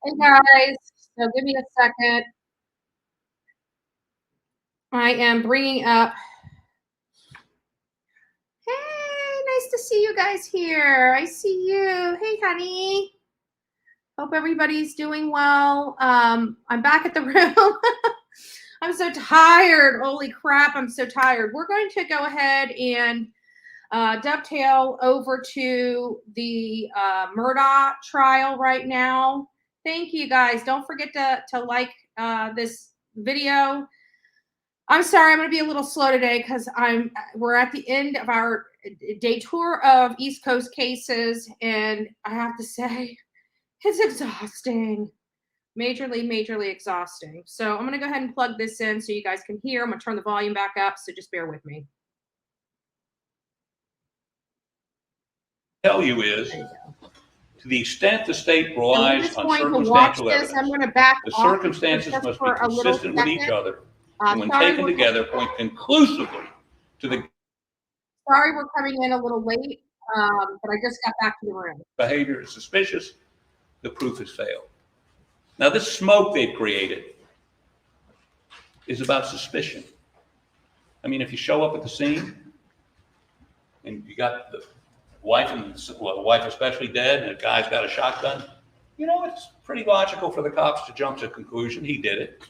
Hey guys, so give me a second. I am bringing up. Hey, nice to see you guys here. I see you. Hey, honey. Hope everybody's doing well. I'm back at the room. I'm so tired. Holy crap, I'm so tired. We're going to go ahead and dovetail over to the Murdaugh trial right now. Thank you guys. Don't forget to like this video. I'm sorry, I'm going to be a little slow today because we're at the end of our day tour of East Coast cases, and I have to say, it's exhausting. Majorly exhausting. So I'm going to go ahead and plug this in so you guys can hear. I'm going to turn the volume back up, so just bear with me. Tell you is, to the extent the state relies on circumstantial evidence, the circumstances must be consistent with each other, and when taken together, point conclusively to the. Sorry, we're coming in a little late, but I just got back to the room. Behavior is suspicious. The proof has failed. Now, this smoke they've created is about suspicion. I mean, if you show up at the scene and you got the wife the wife especially dead, and the guy's got a shotgun, you know, it's pretty logical for the cops to jump to a conclusion. He did it.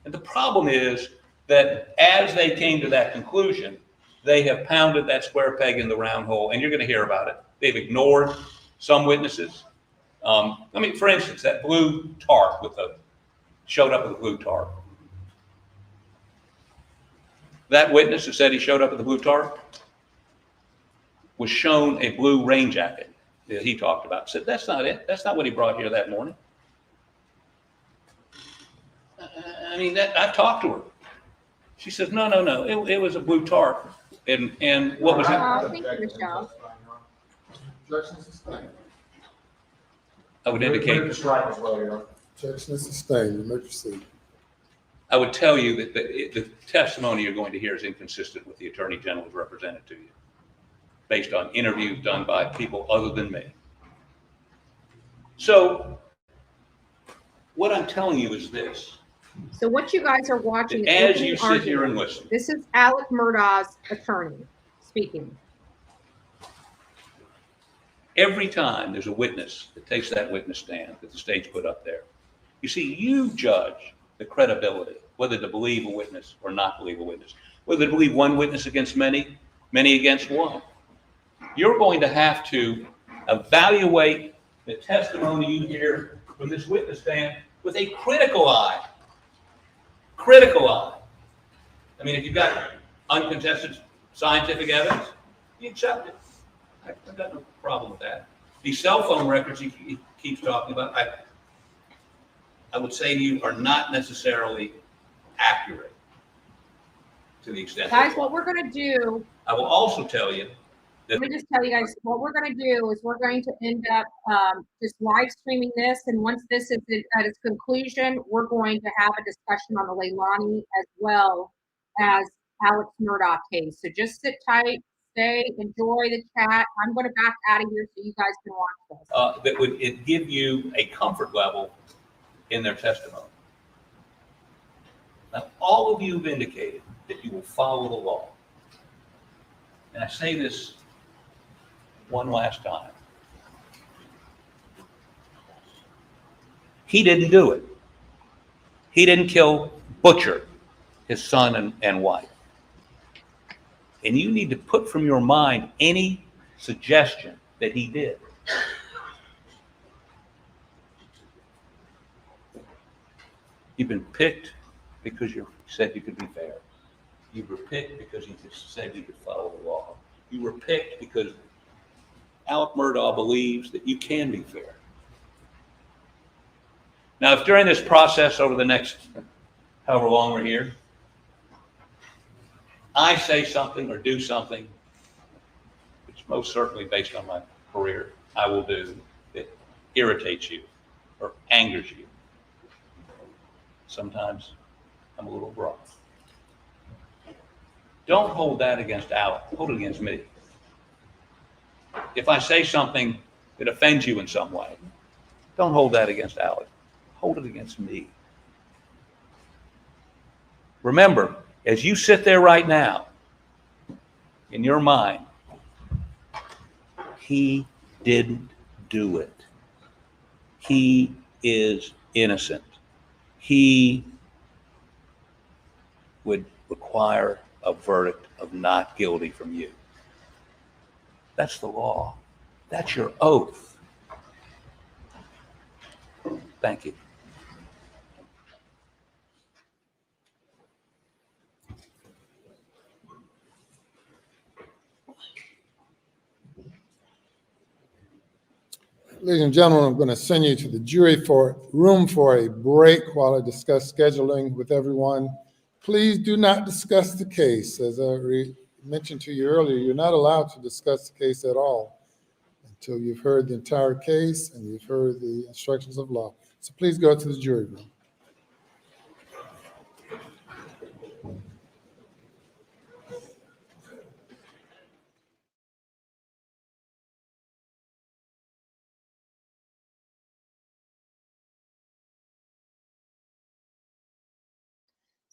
And the problem is that as they came to that conclusion, they have pounded that square peg in the round hole, and you're going to hear about it. They've ignored some witnesses. I mean, for instance, that blue tarp showed up with a blue tarp. That witness who said he showed up with the blue tarp was shown a blue rain jacket that he talked about. Said, that's not it. That's not what he brought here that morning. I mean, I've talked to her. She says, no. It was a blue tarp. And what was it? Thank you, Michelle. I would indicate. Objection is sustained. You may proceed. I would tell you that the testimony you're going to hear is inconsistent with the Attorney General's represented to you, based on interviews done by people other than me. So what I'm telling you is this. So what you guys are watching, as you sit here and listen, this is Alex Mudaugh's attorney speaking. Every time there's a witness that takes that witness stand that the state's put up there, you see, you judge the credibility, whether to believe a witness or not believe a witness, whether to believe one witness against many, many against one. You're going to have to evaluate the testimony you hear from this witness stand with a critical eye. Critical eye. I mean, if you've got uncontested scientific evidence, you accept it. I've got no problem with that. These cell phone records he keeps talking about, I would say to you, are not necessarily accurate to the extent. Guys, what we're going to do. I will also tell you. Let me just tell you guys, what we're going to do is we're going to end up just live streaming this. And once this is at its conclusion, we're going to have a discussion on the Leilani as well as Alex Mudaugh case. So just sit tight, stay, enjoy the chat. I'm going to back out of here so you guys can watch this. That would give you a comfort level in their testimony. Now, all of you have indicated that you will follow the law. And I say this one last time. He didn't do it. He didn't butcher his son and wife. And you need to put from your mind any suggestion that he did. You've been picked because you said you could be fair. You were picked because you said you could follow the law. You were picked because Alex Mudaugh believes that you can be fair. Now, if during this process over the next however long we're here, I say something or do something, which most certainly based on my career, I will do, that irritates you or angers you. Sometimes I'm a little raw. Don't hold that against Alex, hold it against me. If I say something that offends you in some way, don't hold that against Alex. hold it against me. Remember, as you sit there right now, in your mind, he didn't do it. He is innocent. He would require a verdict of not guilty from you. That's the law. That's your oath. Thank you. Ladies and gentlemen, I'm going to send you to the jury room for a break while I discuss scheduling with everyone. Please do not discuss the case. As I mentioned to you earlier, you're not allowed to discuss the case at all until you've heard the entire case and you've heard the instructions of law. So please go to the jury room.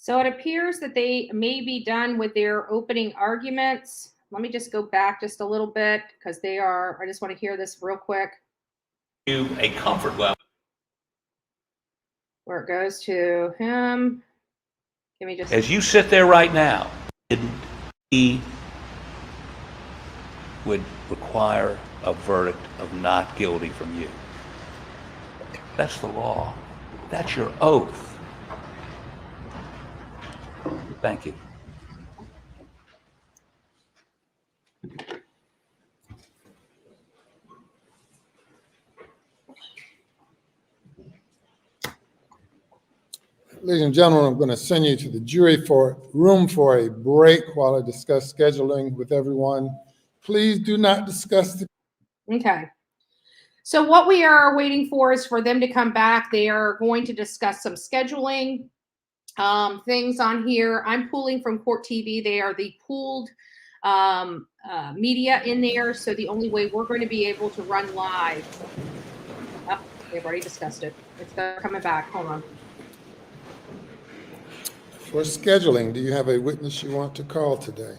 So it appears that they may be done with their opening arguments. Let me just go back just a little bit because they are, I just want to hear this real quick. A comfort level. Where it goes to him. Give me just. As you sit there right now, he would require a verdict of not guilty from you. That's the law. That's your oath. Thank you. Ladies and gentlemen, I'm going to send you to the jury room for a break while I discuss scheduling with everyone. Please do not discuss the. Okay. So what we are waiting for is for them to come back. They are going to discuss some scheduling things on here. I'm pulling from Court TV. They are the pooled media in there. So the only way we're going to be able to run live. Oh, they've already discussed it. It's coming back. Hold on. For scheduling, do you have a witness you want to call today?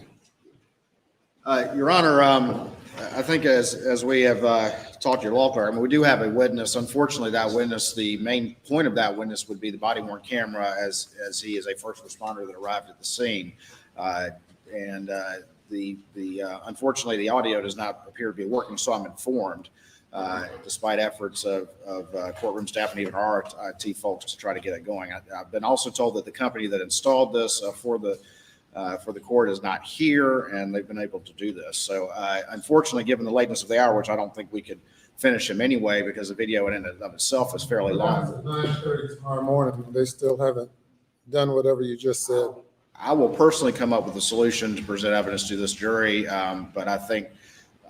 Your Honor, I think as we have talked to your law clerk, I mean, we do have a witness. Unfortunately, that witness, the main point of that witness would be the body-worn camera, as he is a first responder that arrived at the scene. Unfortunately, the audio does not appear to be working, so I'm informed, despite efforts of courtroom staff and even our IT folks to try to get it going. I've been also told that the company that installed this for the court is not here, and they've been able to do this. So unfortunately, given the lateness of the hour, which I don't think we could finish them anyway, because the video in and of itself is fairly long. 9:30 tomorrow morning, they still haven't done whatever you just said. I will personally come up with a solution to present evidence to this jury, but I think,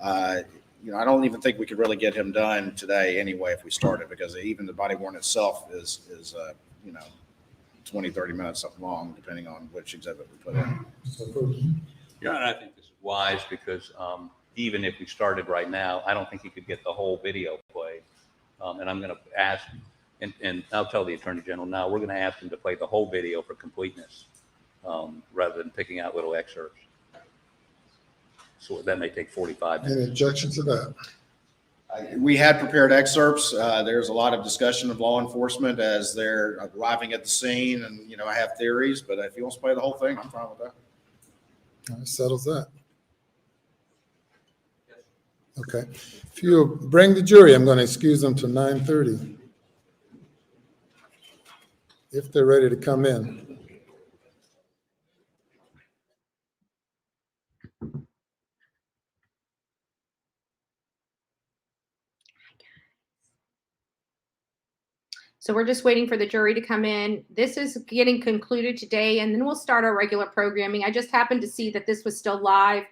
I don't even think we could really get him done today anyway if we started, because even the body worn itself is 20, 30 minutes something long, depending on which exhibit we put in. Your Honor, I think this is wise because even if we started right now, I don't think he could get the whole video played. And I'm going to ask, and I'll tell the Attorney General now, we're going to ask him to play the whole video for completeness rather than picking out little excerpts. So that may take 45 minutes. Any objection to that? We had prepared excerpts. There's a lot of discussion of law enforcement as they're arriving at the scene, and I have theories. But if he wants to play the whole thing, I'm fine with that. All right, settles that. Okay. If you bring the jury, I'm going to excuse them to 9:30 if they're ready to come in. So we're just waiting for the jury to come in. This is getting concluded today, and then we'll start our regular programming. I just happened to see that this was still live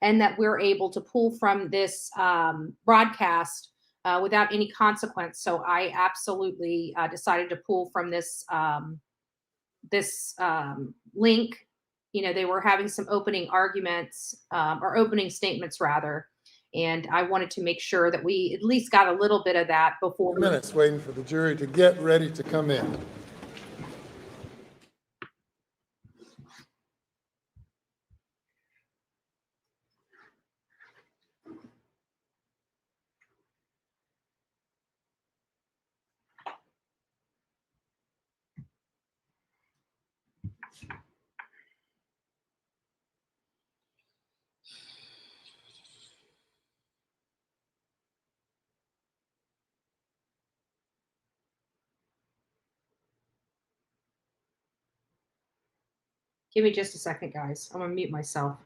and that we're able to pull from this broadcast without any consequence. So I absolutely decided to pull from this link. They were having some opening arguments or opening statements rather. And I wanted to make sure that we at least got a little bit of that before. Minutes waiting for the jury to get ready to come in. Give me just a second, guys. I'm gonna mute myself.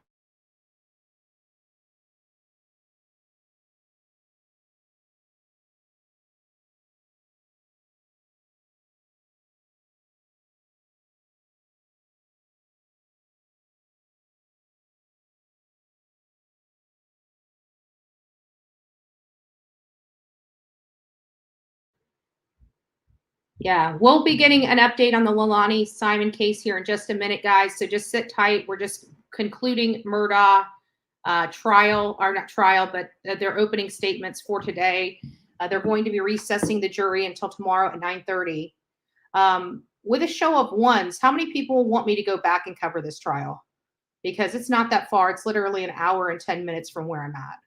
Yeah, we'll be getting an update on the Quinton Simon case here in just a minute, guys. So just sit tight. We're just concluding Murdaugh trial, or not trial, but their opening statements for today. They're going to be recessing the jury until tomorrow at 9:30. With a show of ones, how many people want me to go back and cover this trial? Because it's not that far. It's literally an hour and 10 minutes from where I'm at.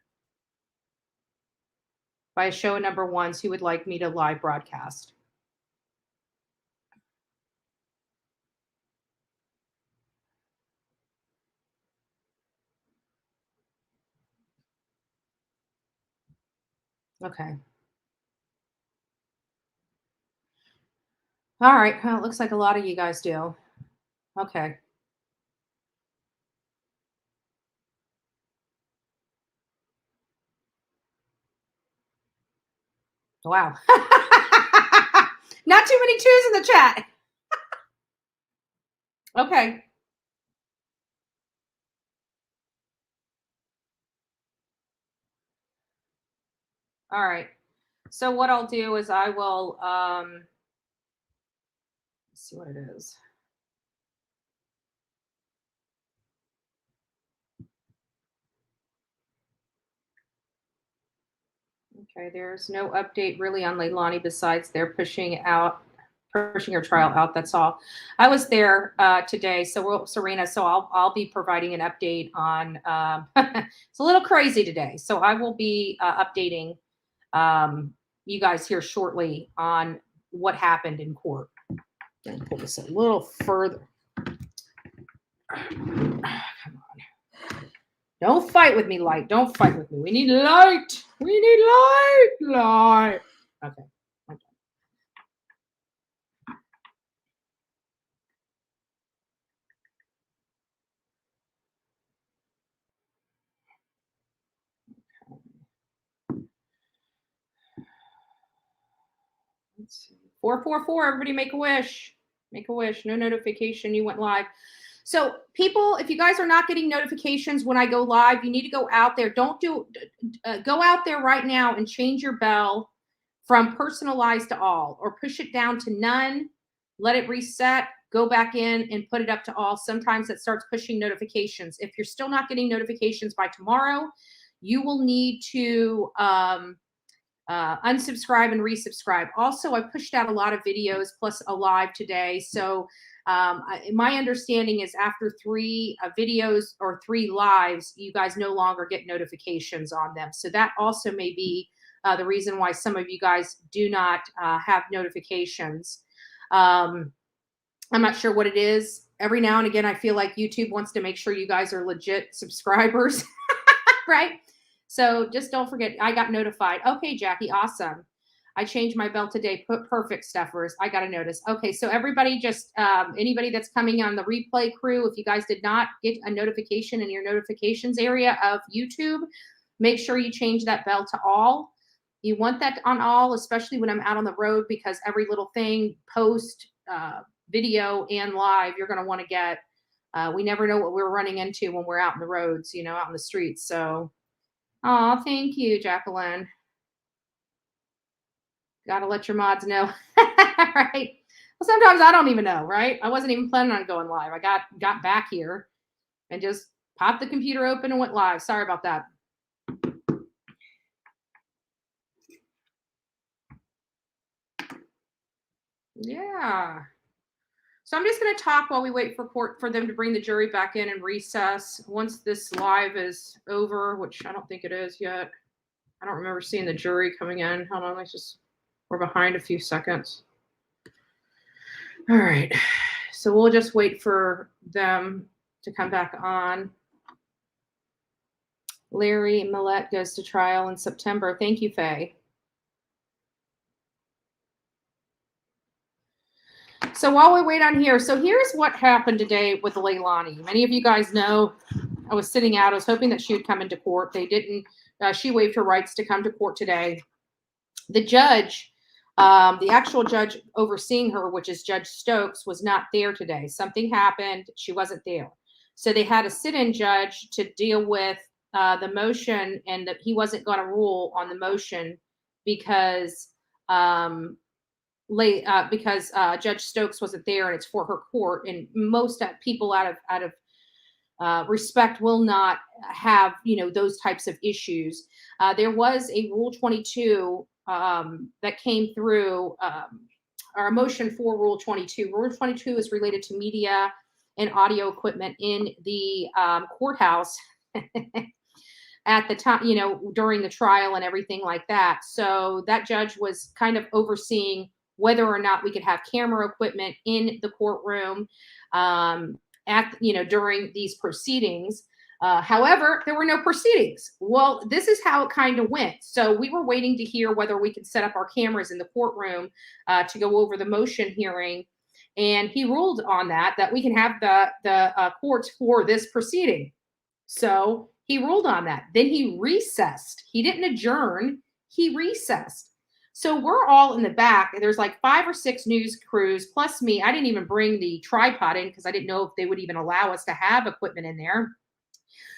By a show of number ones, who would like me to live broadcast? Okay. All right. Well, it looks like a lot of you guys do. Okay. Wow. Not too many twos in the chat. Okay. All right. So what I'll do is I will let's see what it is. Okay, there's no update really on Leilani besides they're pushing her trial out. That's all. I was there today, so Serena. So I'll be providing an update on. It's a little crazy today, so I will be updating you guys here shortly on what happened in court. Let me pull this a little further. Come on. Don't fight with me, light. Don't fight with me. We need light. We need light. Light. Okay. Let's see. 444. Everybody make a wish. Make a wish. No notification. You went live. So people, if you guys are not getting notifications when I go live, you need to go out there. Go out there right now and change your bell from personalized to all, or push it down to none. Let it reset. Go back in and put it up to all. Sometimes it starts pushing notifications. If you're still not getting notifications by tomorrow, you will need to unsubscribe and resubscribe. Also, I pushed out a lot of videos plus a live today. So my understanding is after 3 videos or 3 lives, you guys no longer get notifications on them. So that also may be the reason why some of you guys do not have notifications. I'm not sure what it is. Every now and again, I feel like YouTube wants to make sure you guys are legit subscribers, right? So just don't forget, I got notified. Okay, Jackie, awesome. I changed my bell today. Perfect, Steffers. I got a notice. Okay, so everybody just, anybody that's coming on the replay crew, if you guys did not get a notification in your notifications area of YouTube, make sure you change that bell to all. You want that on all, especially when I'm out on the road, because every little thing, post, video, and live, you're going to want to get. We never know what we're running into when we're out in the roads, you know, out in the streets. So, oh, thank you, Jacqueline. Got to let your mods know, right? Well, sometimes I don't even know, right? I wasn't even planning on going live. I got back here and just popped the computer open and went live. Sorry about that. Yeah. So I'm just going to talk while we wait for them to bring the jury back in and recess. Once this live is over, which I don't think it is yet. I don't remember seeing the jury coming in. Hold on, we're behind a few seconds. All right. So we'll just wait for them to come back on. Larry Millette goes to trial in September. Thank you, Faye. So while we wait on here, so here's what happened today with Leilani. Many of you guys know I was sitting out. I was hoping that she would come into court. They didn't. She waived her rights to come to court today. The judge, the actual judge overseeing her, which is Judge Stokes, was not there today. Something happened. She wasn't there. So they had a sit-in judge to deal with the motion, and that he wasn't going to rule on the motion because Judge Stokes wasn't there, and it's for her court. And most people out of respect will not have those types of issues. There was a Rule 22 that came through, or a motion for Rule 22. Rule 22 is related to media and audio equipment in the courthouse at the time, during the trial and everything like that. So that judge was kind of overseeing whether or not we could have camera equipment in the courtroom during these proceedings. However, there were no proceedings. Well, this is how it kind of went. So we were waiting to hear whether we could set up our cameras in the courtroom to go over the motion hearing. And he ruled on that we can have the courts for this proceeding. So he ruled on that. Then he recessed. He didn't adjourn. He recessed. So we're all in the back. There's like 5 or 6 news crews plus me. I didn't even bring the tripod in because I didn't know if they would even allow us to have equipment in there.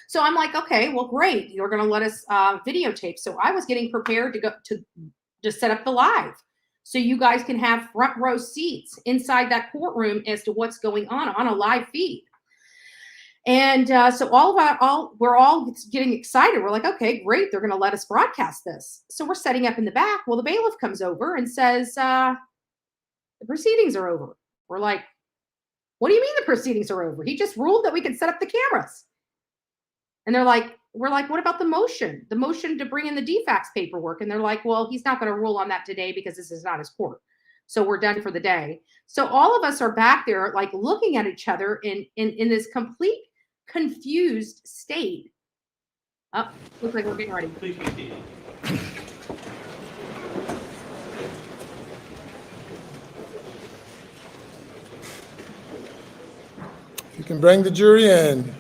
So I'm like, okay, well, great. You're going to let us videotape. So I was getting prepared to go to set up the live. So you guys can have front row seats inside that courtroom as to what's going on a live feed. And so we're all getting excited. We're like, okay, great. They're going to let us broadcast this. So we're setting up in the back. Well, the bailiff comes over and says, the proceedings are over. We're like, what do you mean the proceedings are over? He just ruled that we could set up the cameras. And we're like, what about the motion? The motion to bring in the DFAX paperwork. And they're like, well, he's not going to rule on that today because this is not his court. So we're done for the day. So all of us are back there like looking at each other in this complete confused state. Oh, looks like we're getting ready. Please be seated. You can bring the jury in.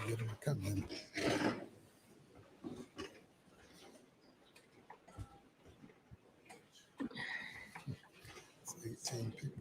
Get them to come in. It's 18 people.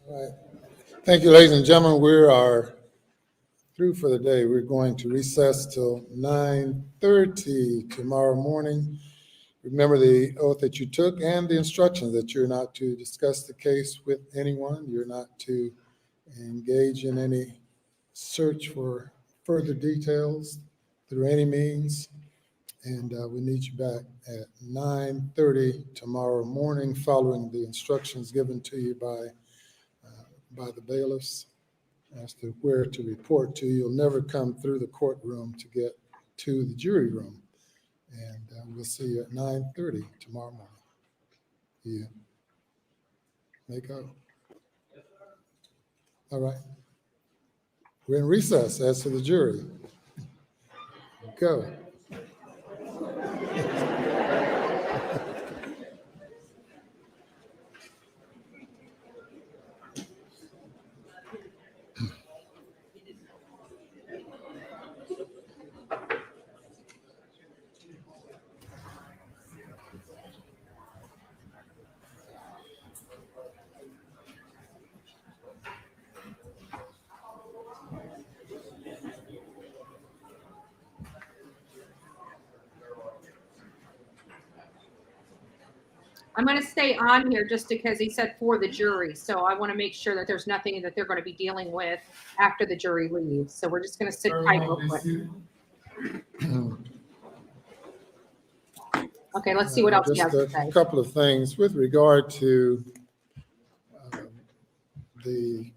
All right. Thank you, ladies and gentlemen. We are through for the day. We're going to recess till 9:30 tomorrow morning. Remember the oath that you took and the instructions that you're not to discuss the case with anyone. You're not to engage in any search for further details through any means. And we need you back at 9:30 tomorrow morning, following the instructions given to you by the bailiffs as to where to report to. You'll never come through the courtroom to get to the jury room. And we'll see you at 9:30 tomorrow morning. Yeah. May go. All right. We're in recess as to the jury. Go. I'm going to stay on here just because he said for the jury. So I want to make sure that there's nothing that they're going to be dealing with after the jury leaves. So we're just going to sit tight real quick. Okay, let's see what else he has to Just say. a couple of things with regard to the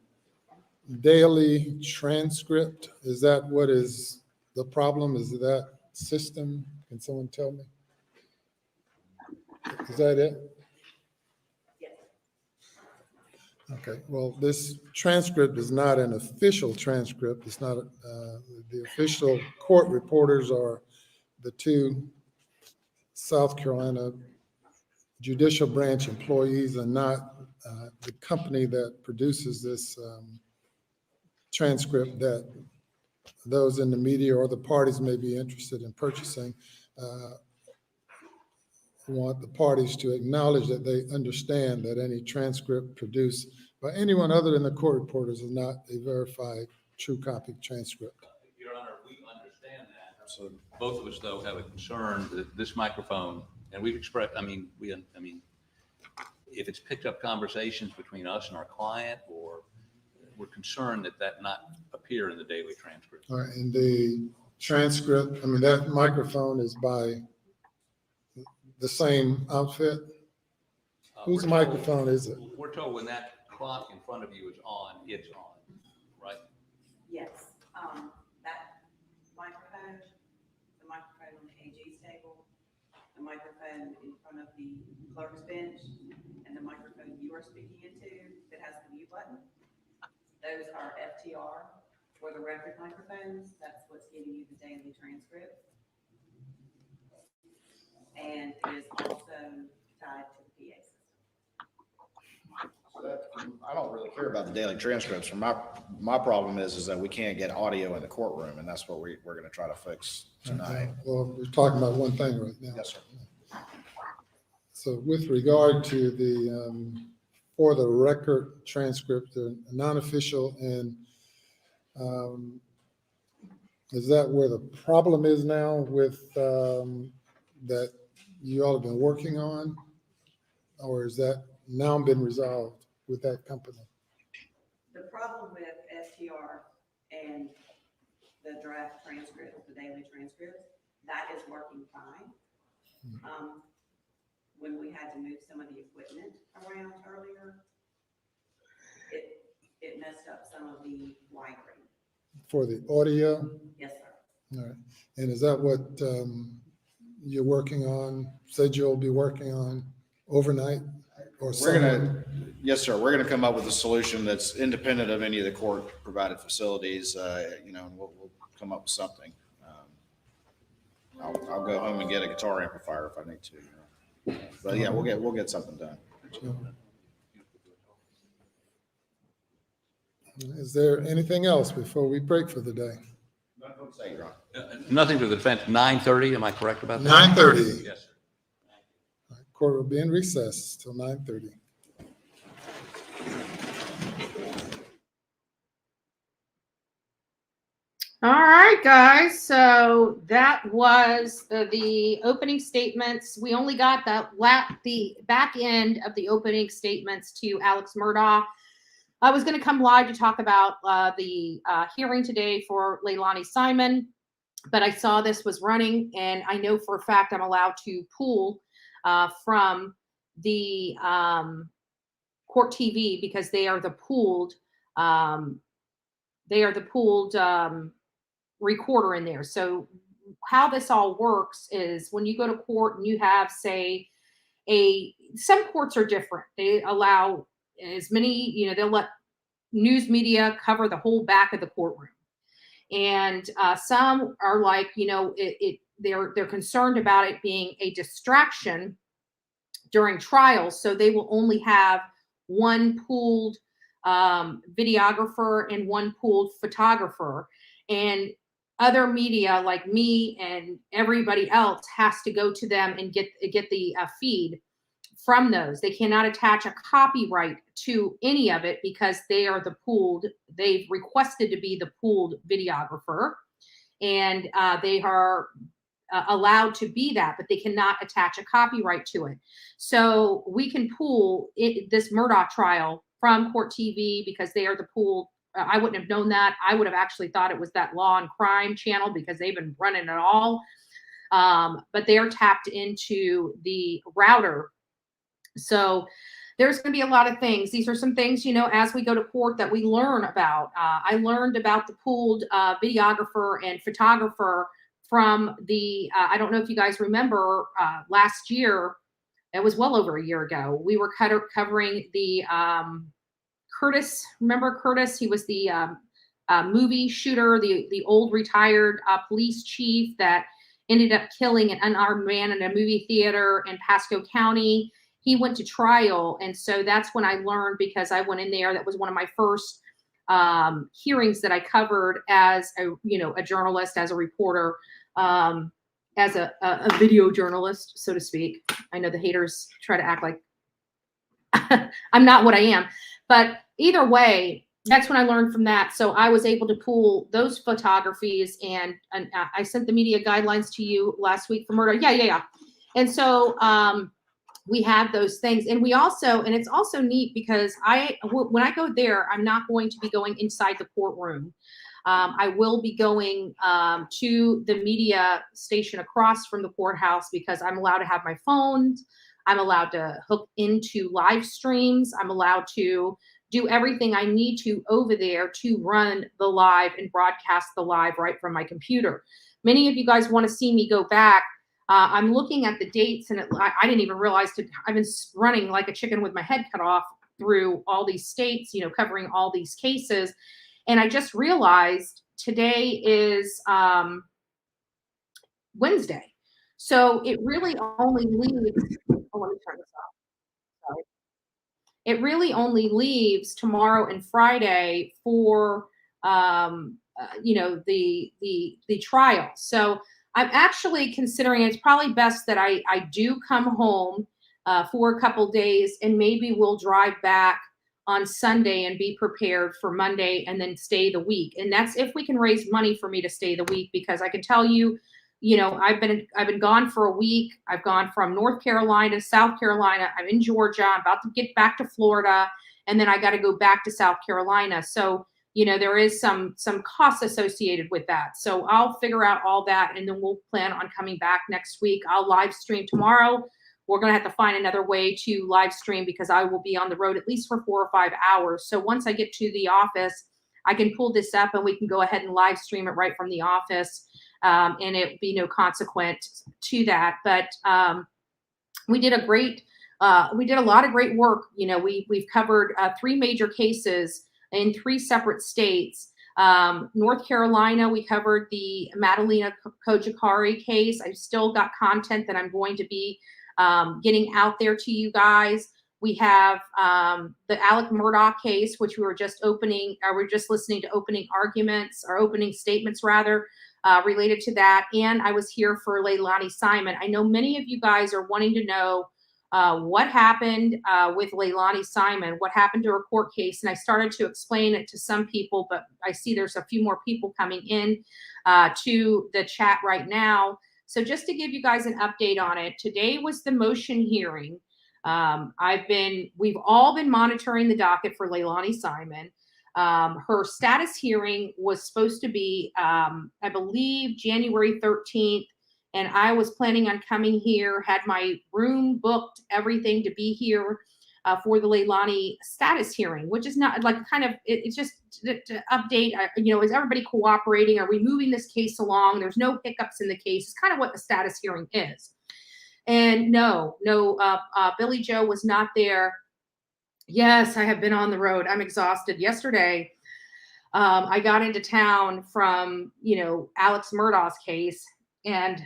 daily transcript. Is that what is the problem? Is that system? Can someone tell me? Is that it? Yes. Okay, well, this transcript is not an official transcript. It's not, the official court reporters are the two South Carolina judicial branch employees and not the company that produces this transcript that those in the media or the parties may be interested in purchasing. Want the parties to acknowledge that they understand that any transcript produced by anyone other than the court reporters is not a verified true copy transcript. Your Honor, we understand that. Absolutely. Both of us, though, have a concern that this microphone, and we've expressed, if it's picked up conversations between us and our client, or we're concerned that that not appear in the daily transcript. All right, and the transcript, that microphone is by the same outfit? Whose We're told- microphone is it? We're told when that clock in front of you is on, it's on, right? Yes, that microphone, the microphone on the AG's table, the microphone in front of the clerk's bench, and the microphone you are speaking into that has the mute button, those are FTR for the record microphones. That's what's giving you the daily transcript. And it is also tied to the PA system. I don't really care about the daily transcripts. My problem is that we can't get audio in the courtroom, and that's what we're going to try to fix tonight. Well, we're talking about one thing right now. Yes, sir. So with regard to the, for the record transcript, the non-official, and is that where the problem is now with that you all have been working on? Or is that now been resolved with that company? The problem with FTR and the draft transcript, the daily transcript, that is working fine. When we had to move some of the equipment around earlier, it messed up some of the wiring. For the audio? Yes, sir. All right. And is that what you're working on, said you'll be working on overnight or We're something? yes, sir. We're gonna come up with a solution that's independent of any of the court provided facilities, and we'll come up with something. I'll go home and get a guitar amplifier if I need to. But yeah, we'll get something done. Is there anything else before we break for the day? Say, Your Honor. Nothing for the defense. 9:30, am I correct about that? 9:30. Yes, sir. Court will be in recess till 9:30. All right, guys. So that was the opening statements. We only got the back end of the opening statements to Alex Mudaugh. I was going to come live to talk about the hearing today for Quinton Simon, but I saw this was running, and I know for a fact I'm allowed to pull from the court TV because they are the pooled recorder in there. So how this all works is when you go to court and you have, say, some courts are different. They allow as many, they'll let news media cover the whole back of the courtroom. And some are like, they're concerned about it being a distraction during trials. So they will only have one pooled videographer and one pooled photographer. And other media like me and everybody else has to go to them and get the feed from those. They cannot attach a copyright to any of it because they are the pooled, they've requested to be the pooled videographer, and they are allowed to be that, but they cannot attach a copyright to it. So we can pool this Murdaugh trial from Court TV because they are the pooled. I wouldn't have known that. I would have actually thought it was that Law and Crime channel because they've been running it all. But they are tapped into the router. So there's going to be a lot of things. These are some things, as we go to court that we learn about. I learned about the pooled videographer and photographer from the, I don't know if you guys remember, last year, it was well over a year ago, we were covering the Curtis. Remember Curtis? He was the movie shooter, the old retired police chief that ended up killing an unarmed man in a movie theater in Pasco County. He went to trial. And so that's when I learned, because I went in there. That was one of my first hearings that I covered as a journalist, as a reporter, as a video journalist, so to speak. I know the haters try to act like I'm not what I am, but either way, that's when I learned from that. So I was able to pool those photographies, and I sent the media guidelines to you last week for Murdaugh. Yeah. And so we have those things, and we also, and it's also neat because when I go there, I'm not going to be going inside the courtroom. I will be going to the media station across from the courthouse because I'm allowed to have my phones. I'm allowed to hook into live streams. I'm allowed to do everything I need to over there to run the live and broadcast the live right from my computer. Many of you guys want to see me go back. I'm looking at the dates, and I didn't even realize I've been running like a chicken with my head cut off through all these states, covering all these cases. And I just realized today is Wednesday. So it really only leaves, let me turn this off. Sorry. It really only leaves tomorrow and Friday for, the trial. So I'm actually considering it's probably best that I do come home for a couple days, and maybe we'll drive back on Sunday and be prepared for Monday and then stay the week. And that's if we can raise money for me to stay the week, because I can tell you, I've been gone for a week. I've gone from North Carolina, South Carolina. I'm in Georgia. I'm about to get back to Florida, and then I got to go back to South Carolina. So, there is some costs associated with that. So I'll figure out all that, and then we'll plan on coming back next week. I'll live stream tomorrow. We're going to have to find another way to live stream because I will be on the road at least for 4 or 5 hours. So once I get to the office, I can pull this up and we can go ahead and live stream it right from the office. And it be no consequence to that. But we did a lot of great work. We've covered 3 major cases in 3 separate states. North Carolina, we covered the Madalena Kojikari case. I've still got content that I'm going to be getting out there to you guys. We have the Alex Mudaugh case, which we were just listening to opening arguments, or opening statements rather, related to that. And I was here for Leilani Simon. I know many of you guys are wanting to know what happened with Leilani Simon, what happened to her court case. And I started to explain it to some people, but I see there's a few more people coming in to the chat right now. So just to give you guys an update on it, today was the motion hearing. We've all been monitoring the docket for Leilani Simon. Her status hearing was supposed to be, I believe, January 13th. And I was planning on coming here, had my room booked, everything to be here for the Leilani status hearing, which is not like it's just to update, is everybody cooperating? Are we moving this case along? There's no hiccups in the case. It's kind of what the status hearing is. And no, Billy Joe was not there. Yes, I have been on the road. I'm exhausted. Yesterday, I got into town from, Alex Murdaugh's case, and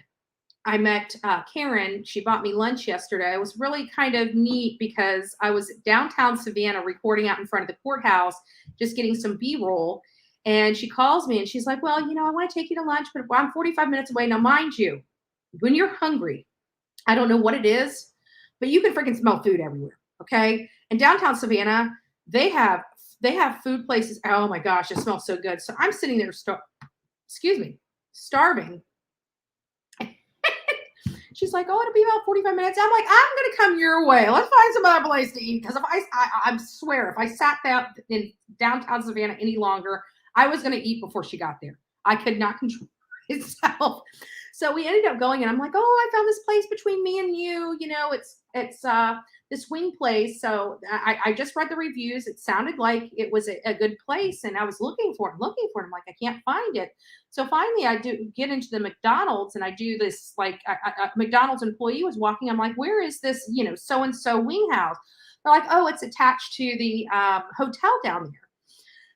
I met Karen. She bought me lunch yesterday. It was really kind of neat because I was downtown Savannah recording out in front of the courthouse, just getting some B-roll. And she calls me and she's like, well, I want to take you to lunch, but I'm 45 minutes away. Now, mind you, when you're hungry, I don't know what it is, but you can freaking smell food everywhere. Okay. And downtown Savannah, they have food places. Oh my gosh, it smells so good. So I'm sitting there, starving. She's like, oh, it'll be about 45 minutes. I'm like, I'm going to come your way. Let's find some other place to eat. Because if I swear, if I sat down in downtown Savannah any longer, I was going to eat before she got there. I could not control myself. So we ended up going, and I'm like, oh, I found this place between me and you. It's this wing place. So I just read the reviews. It sounded like it was a good place, and I was looking for it. I'm like, I can't find it. So finally, I do get into the McDonald's, and I do this, like, a McDonald's employee was walking. I'm like, where is this, so-and-so wing house? They're like, oh, it's attached to the hotel down there.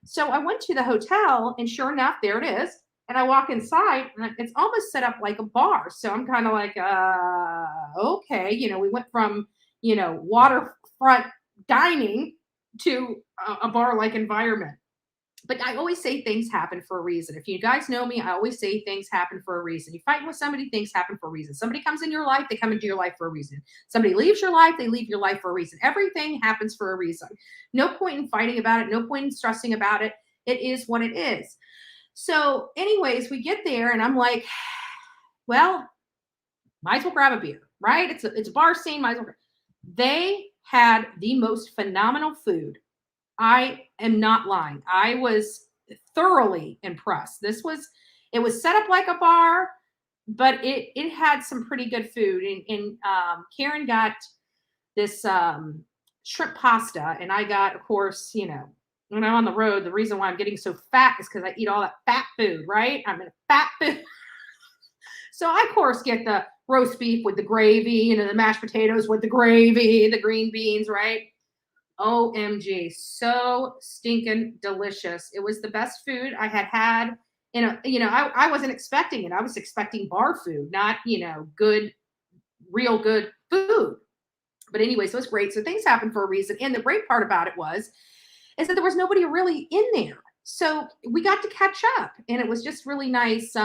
So I went to the hotel, and sure enough, there it is. And I walk inside, and it's almost set up like a bar. So I'm kind of like, okay. We went from, waterfront dining to a bar-like environment. But I always say things happen for a reason. If you guys know me, I always say things happen for a reason. You fight with somebody, things happen for a reason. Somebody comes in your life, they come into your life for a reason. Somebody leaves your life, they leave your life for a reason. Everything happens for a reason. No point in fighting about it. No point in stressing about it. It is what it is. So anyways, we get there, and I'm like, well, might as well grab a beer, right? It's a bar scene. Might as well. They had the most phenomenal food. I am not lying. I was thoroughly impressed. It was set up like a bar, but it had some pretty good food. And Karen got this shrimp pasta, and I got, of course, when I'm on the road, the reason why I'm getting so fat is because I eat all that fat food, right? I'm in a fat food. So I, of course, get the roast beef with the gravy, the mashed potatoes with the gravy, the green beans, right? OMG, so stinking delicious. It was the best food I had I wasn't expecting it. I was expecting bar food, not, good, real good food. But anyway, so it's great. So things happen for a reason. And the great part about it is that there was nobody really in there. So we got to catch up, and it was just really nice.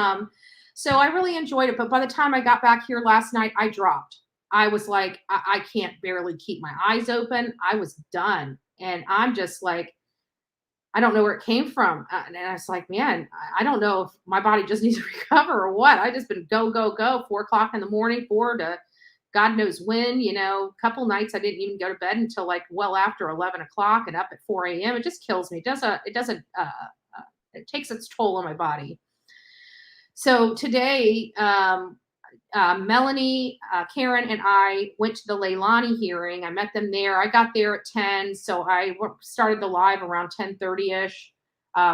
So I really enjoyed it. But by the time I got back here last night, I dropped. I was like, I can't barely keep my eyes open. I was done. And I'm just like, I don't know where it came from. And I was like, man, I don't know if my body just needs to recover or what. I just been go, 4 o'clock in the morning, 4 to God knows when. A couple nights I didn't even go to bed until like well after 11 o'clock and up at 4 a.m. It just kills me. It takes its toll on my body. So today, Melanie, Karen, and I went to the Leilani hearing. I met them there. I got there at 10, so I started the live around 10:30-ish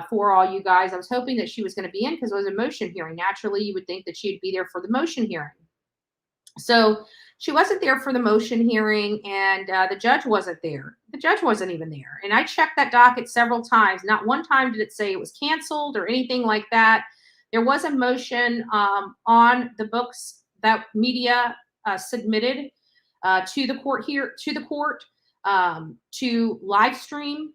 for all you guys. I was hoping that she was going to be in because it was a motion hearing. Naturally, you would think that she'd be there for the motion hearing. So she wasn't there for the motion hearing, and the judge wasn't there. The judge wasn't even there. And I checked that docket several times. Not one time did it say it was canceled or anything like that. There was a motion on the books that media submitted to the court to live stream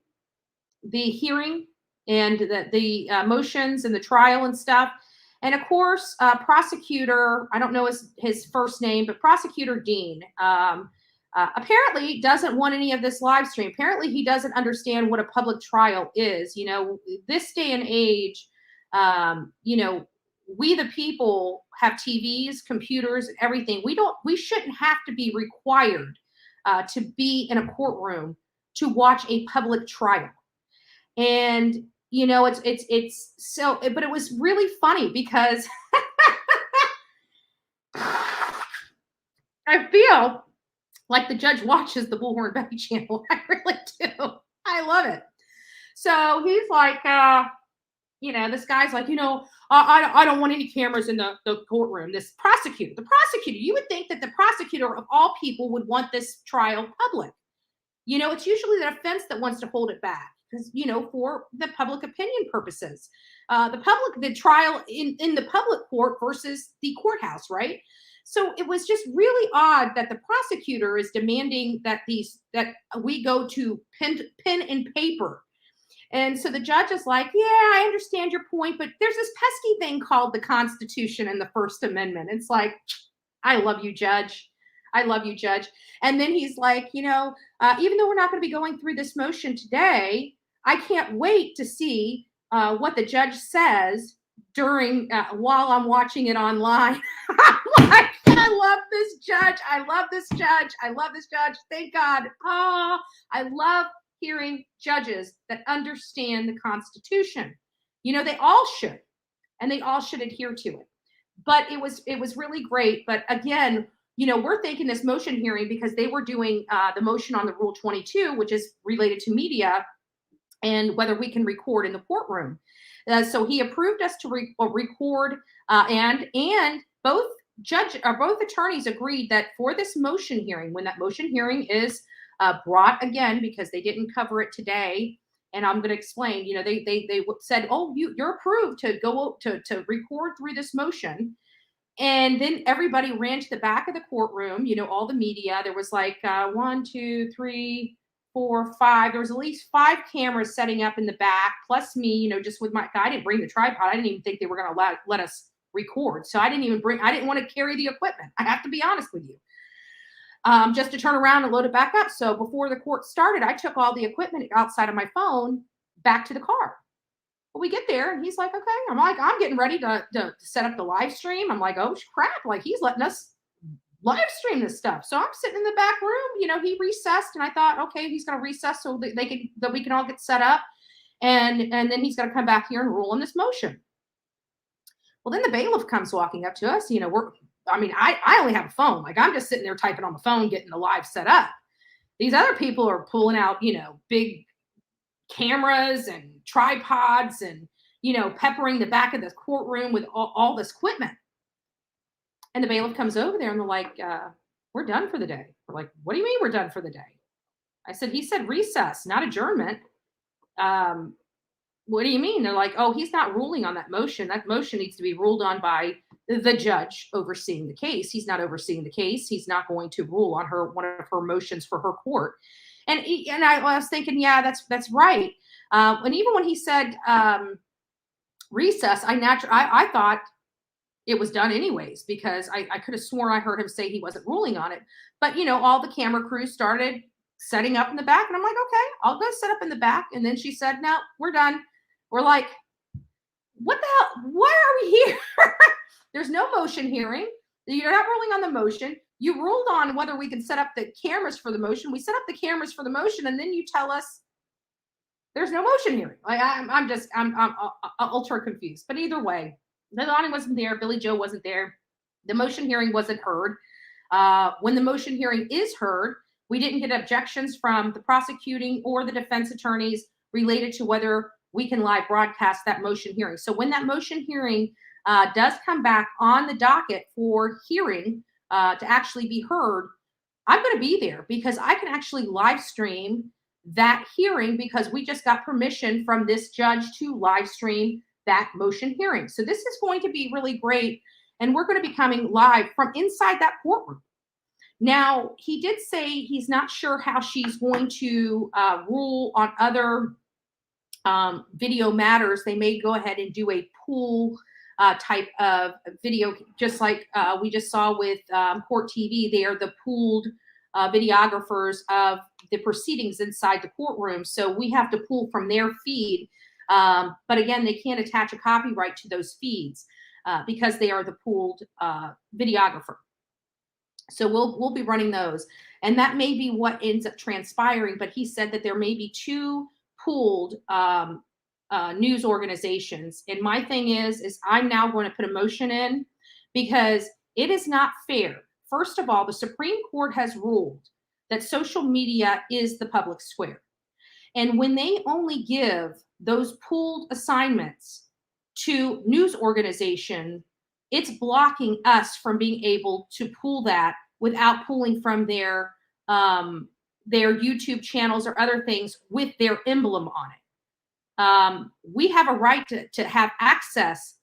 the hearing and the motions and the trial and stuff. And of course, prosecutor, I don't know his first name, but Prosecutor Dean apparently doesn't want any of this live stream. Apparently he doesn't understand what a public trial is. This day and age, we the people have TVs, computers, and everything. We shouldn't have to be required to be in a courtroom to watch a public trial. And it's so, but it was really funny because I feel like the judge watches the Bullhorn Betty channel. I really do. I love it. So he's like, this guy's like, I don't want any cameras in the courtroom. The prosecutor, you would think that the prosecutor of all people would want this trial public. It's usually the defense that wants to hold it back. because, for the public opinion purposes. The trial in the public court versus the courthouse, right? So it was just really odd that the prosecutor is demanding that we go to pen and paper. And so the judge is like, yeah, I understand your point, but there's this pesky thing called the Constitution and the First Amendment. It's like, I love you, Judge. I love you, Judge. And then he's like, even though we're not going to be going through this motion today, I can't wait to see what the judge says during while I'm watching it online. I'm like, I love this judge. I love this judge. I love this judge. Thank God. Oh, I love hearing judges that understand the Constitution. They all should, and they all should adhere to it. But it was really great. But again, we're thinking this motion hearing because they were doing the motion on the Rule 22, which is related to media and whether we can record in the courtroom. So he approved us to record, and both attorneys agreed that for this motion hearing, when that motion hearing is brought again, because they didn't cover it today, and I'm going to explain. They said, "Oh, you're approved to go to record through this motion." And then everybody ran to the back of the courtroom, all the media. There was like 1, 2, 3, 4, 5. There was at least 5 cameras setting up in the back, plus me, just with I didn't bring the tripod. I didn't even think they were going to let us record. So I didn't want to carry the equipment. I have to be honest with you. Just to turn around and load it back up. So before the court started, I took all the equipment outside of my phone back to the car. But we get there and he's like, okay. I'm like, I'm getting ready to set up the live stream. I'm like, oh crap, like he's letting us live stream this stuff. So I'm sitting in the back room, he recessed, and I thought, okay, he's going to recess so that we can all get set up. And then he's going to come back here and rule on this motion. Well, then the bailiff comes walking up to us. I only have a phone. Like I'm just sitting there typing on the phone, getting the live set up. These other people are pulling out, big cameras and tripods and, peppering the back of the courtroom with all this equipment. And the bailiff comes over there and they're like, we're done for the day. We're like, what do you mean we're done for the day? I said, he said recess, not adjournment. What do you mean? They're like, oh, he's not ruling on that motion. That motion needs to be ruled on by the judge overseeing the case. He's not overseeing the case. He's not going to rule on one of her motions for her court. And I was thinking, yeah, that's right. And even when he said recess, I thought it was done anyways, because I could have sworn I heard him say he wasn't ruling on it. But, all the camera crews started setting up in the back. And I'm like, okay, I'll go set up in the back. And then she said, no, we're done. We're like, what the hell? Why are we here? There's no motion hearing. You're not ruling on the motion. You ruled on whether we can set up the cameras for the motion. We set up the cameras for the motion, and then you tell us there's no motion hearing. Like I'm ultra confused. But either way, Lonnie wasn't there. Billy Joe wasn't there. The motion hearing wasn't heard. When the motion hearing is heard, we didn't get objections from the prosecuting or the defense attorneys related to whether we can live broadcast that motion hearing. So when that motion hearing does come back on the docket for hearing to actually be heard, I'm going to be there because I can actually live stream that hearing because we just got permission from this judge to live stream that motion hearing. So this is going to be really great. And we're going to be coming live from inside that courtroom. Now, he did say he's not sure how she's going to rule on other video matters. They may go ahead and do a pool type of video, just like we just saw with Court TV. They are the pooled videographers of the proceedings inside the courtroom. So we have to pull from their feed. But again, they can't attach a copyright to those feeds because they are the pooled videographer. So we'll be running those. And that may be what ends up transpiring. But he said that there may be 2 pooled news organizations. And my thing is I'm now going to put a motion in because it is not fair. First of all, the Supreme Court has ruled that social media is the public square. And when they only give those pooled assignments to news organization, it's blocking us from being able to pull that without pulling from their YouTube channels or other things with their emblem on it. we have a right to have access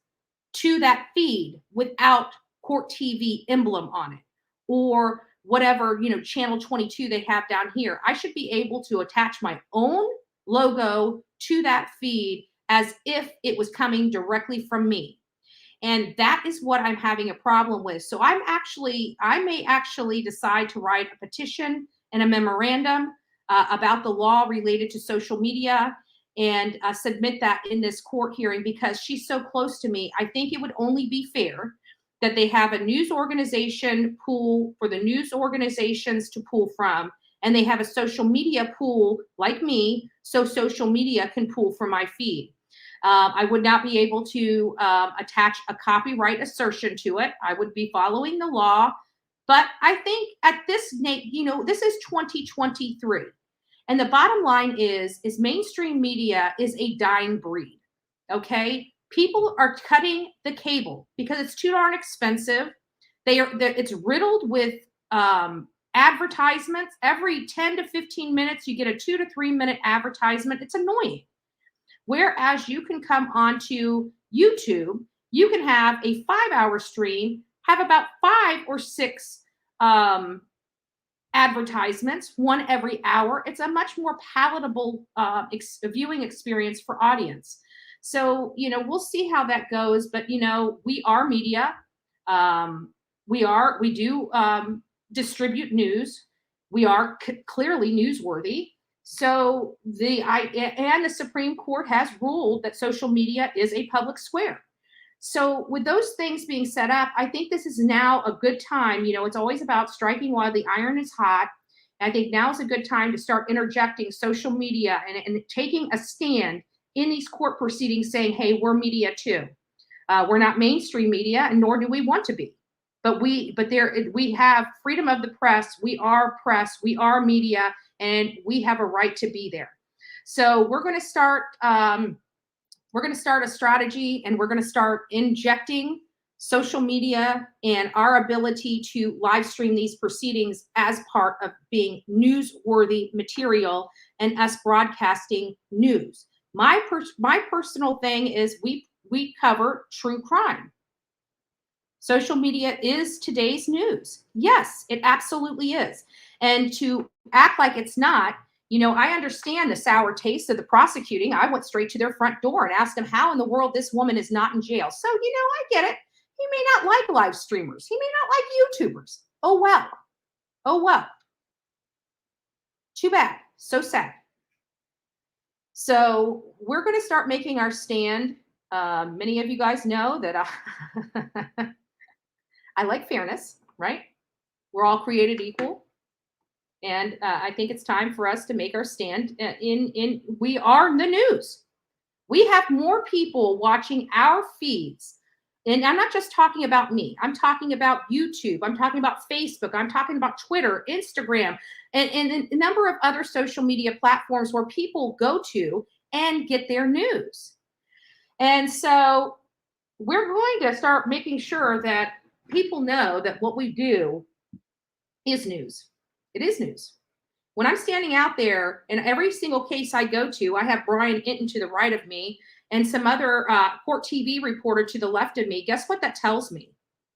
to that feed without Court TV emblem on it, or whatever, channel 22 they have down here. I should be able to attach my own logo to that feed as if it was coming directly from me. And that is what I'm having a problem with. So I may actually decide to write a petition and a memorandum about the law related to social media, and submit that in this court hearing, because she's so close to me. I think it would only be fair that they have a news organization pool for the news organizations to pull from, and they have a social media pool like me, so social media can pull from my feed. I would not be able to attach a copyright assertion to it. I would be following the law. But I think at this, this is 2023. And the bottom line is mainstream media is a dying breed. Okay? People are cutting the cable because it's too darn expensive. It's riddled with advertisements. Every 10 to 15 minutes, you get a 2 to 3 minute advertisement. It's annoying. Whereas you can come onto YouTube, you can have a 5-hour stream, have about 5 or 6 advertisements, one every hour. It's a much more palatable viewing experience for audience. So, we'll see how that goes. But, we are media. We do distribute news. We are clearly newsworthy. So the Supreme Court has ruled that social media is a public square. So with those things being set up, I think this is now a good time. It's always about striking while the iron is hot. I think now is a good time to start interjecting social media and taking a stand in these court proceedings, saying, hey, we're media too. We're not mainstream media, and nor do we want to be. But we have freedom of the press. We are press. We are media, and we have a right to be there. So we're going to start. We're going to start a strategy, and we're going to start injecting social media and our ability to live stream these proceedings as part of being newsworthy material and us broadcasting news. My personal thing is we cover true crime. Social media is today's news. Yes, it absolutely is. And to act like it's not, I understand the sour taste of the prosecuting. I went straight to their front door and asked them how in the world this woman is not in jail. So, I get it. He may not like live streamers. He may not like YouTubers. Oh, well. Oh, well. Too bad. So sad. So we're going to start making our stand. Many of you guys know that I like fairness, right? We're all created equal. And I think it's time for us to make our stand we are the news. We have more people watching our feeds. And I'm not just talking about me. I'm talking about YouTube. I'm talking about Facebook. I'm talking about Twitter, Instagram, and a number of other social media platforms where people go to and get their news. And so we're going to start making sure that people know that what we do is news. It is news. When I'm standing out there, in every single case I go to, I have Brian Hinton to the right of me and some other Court TV reporter to the left of me. Guess what that tells me?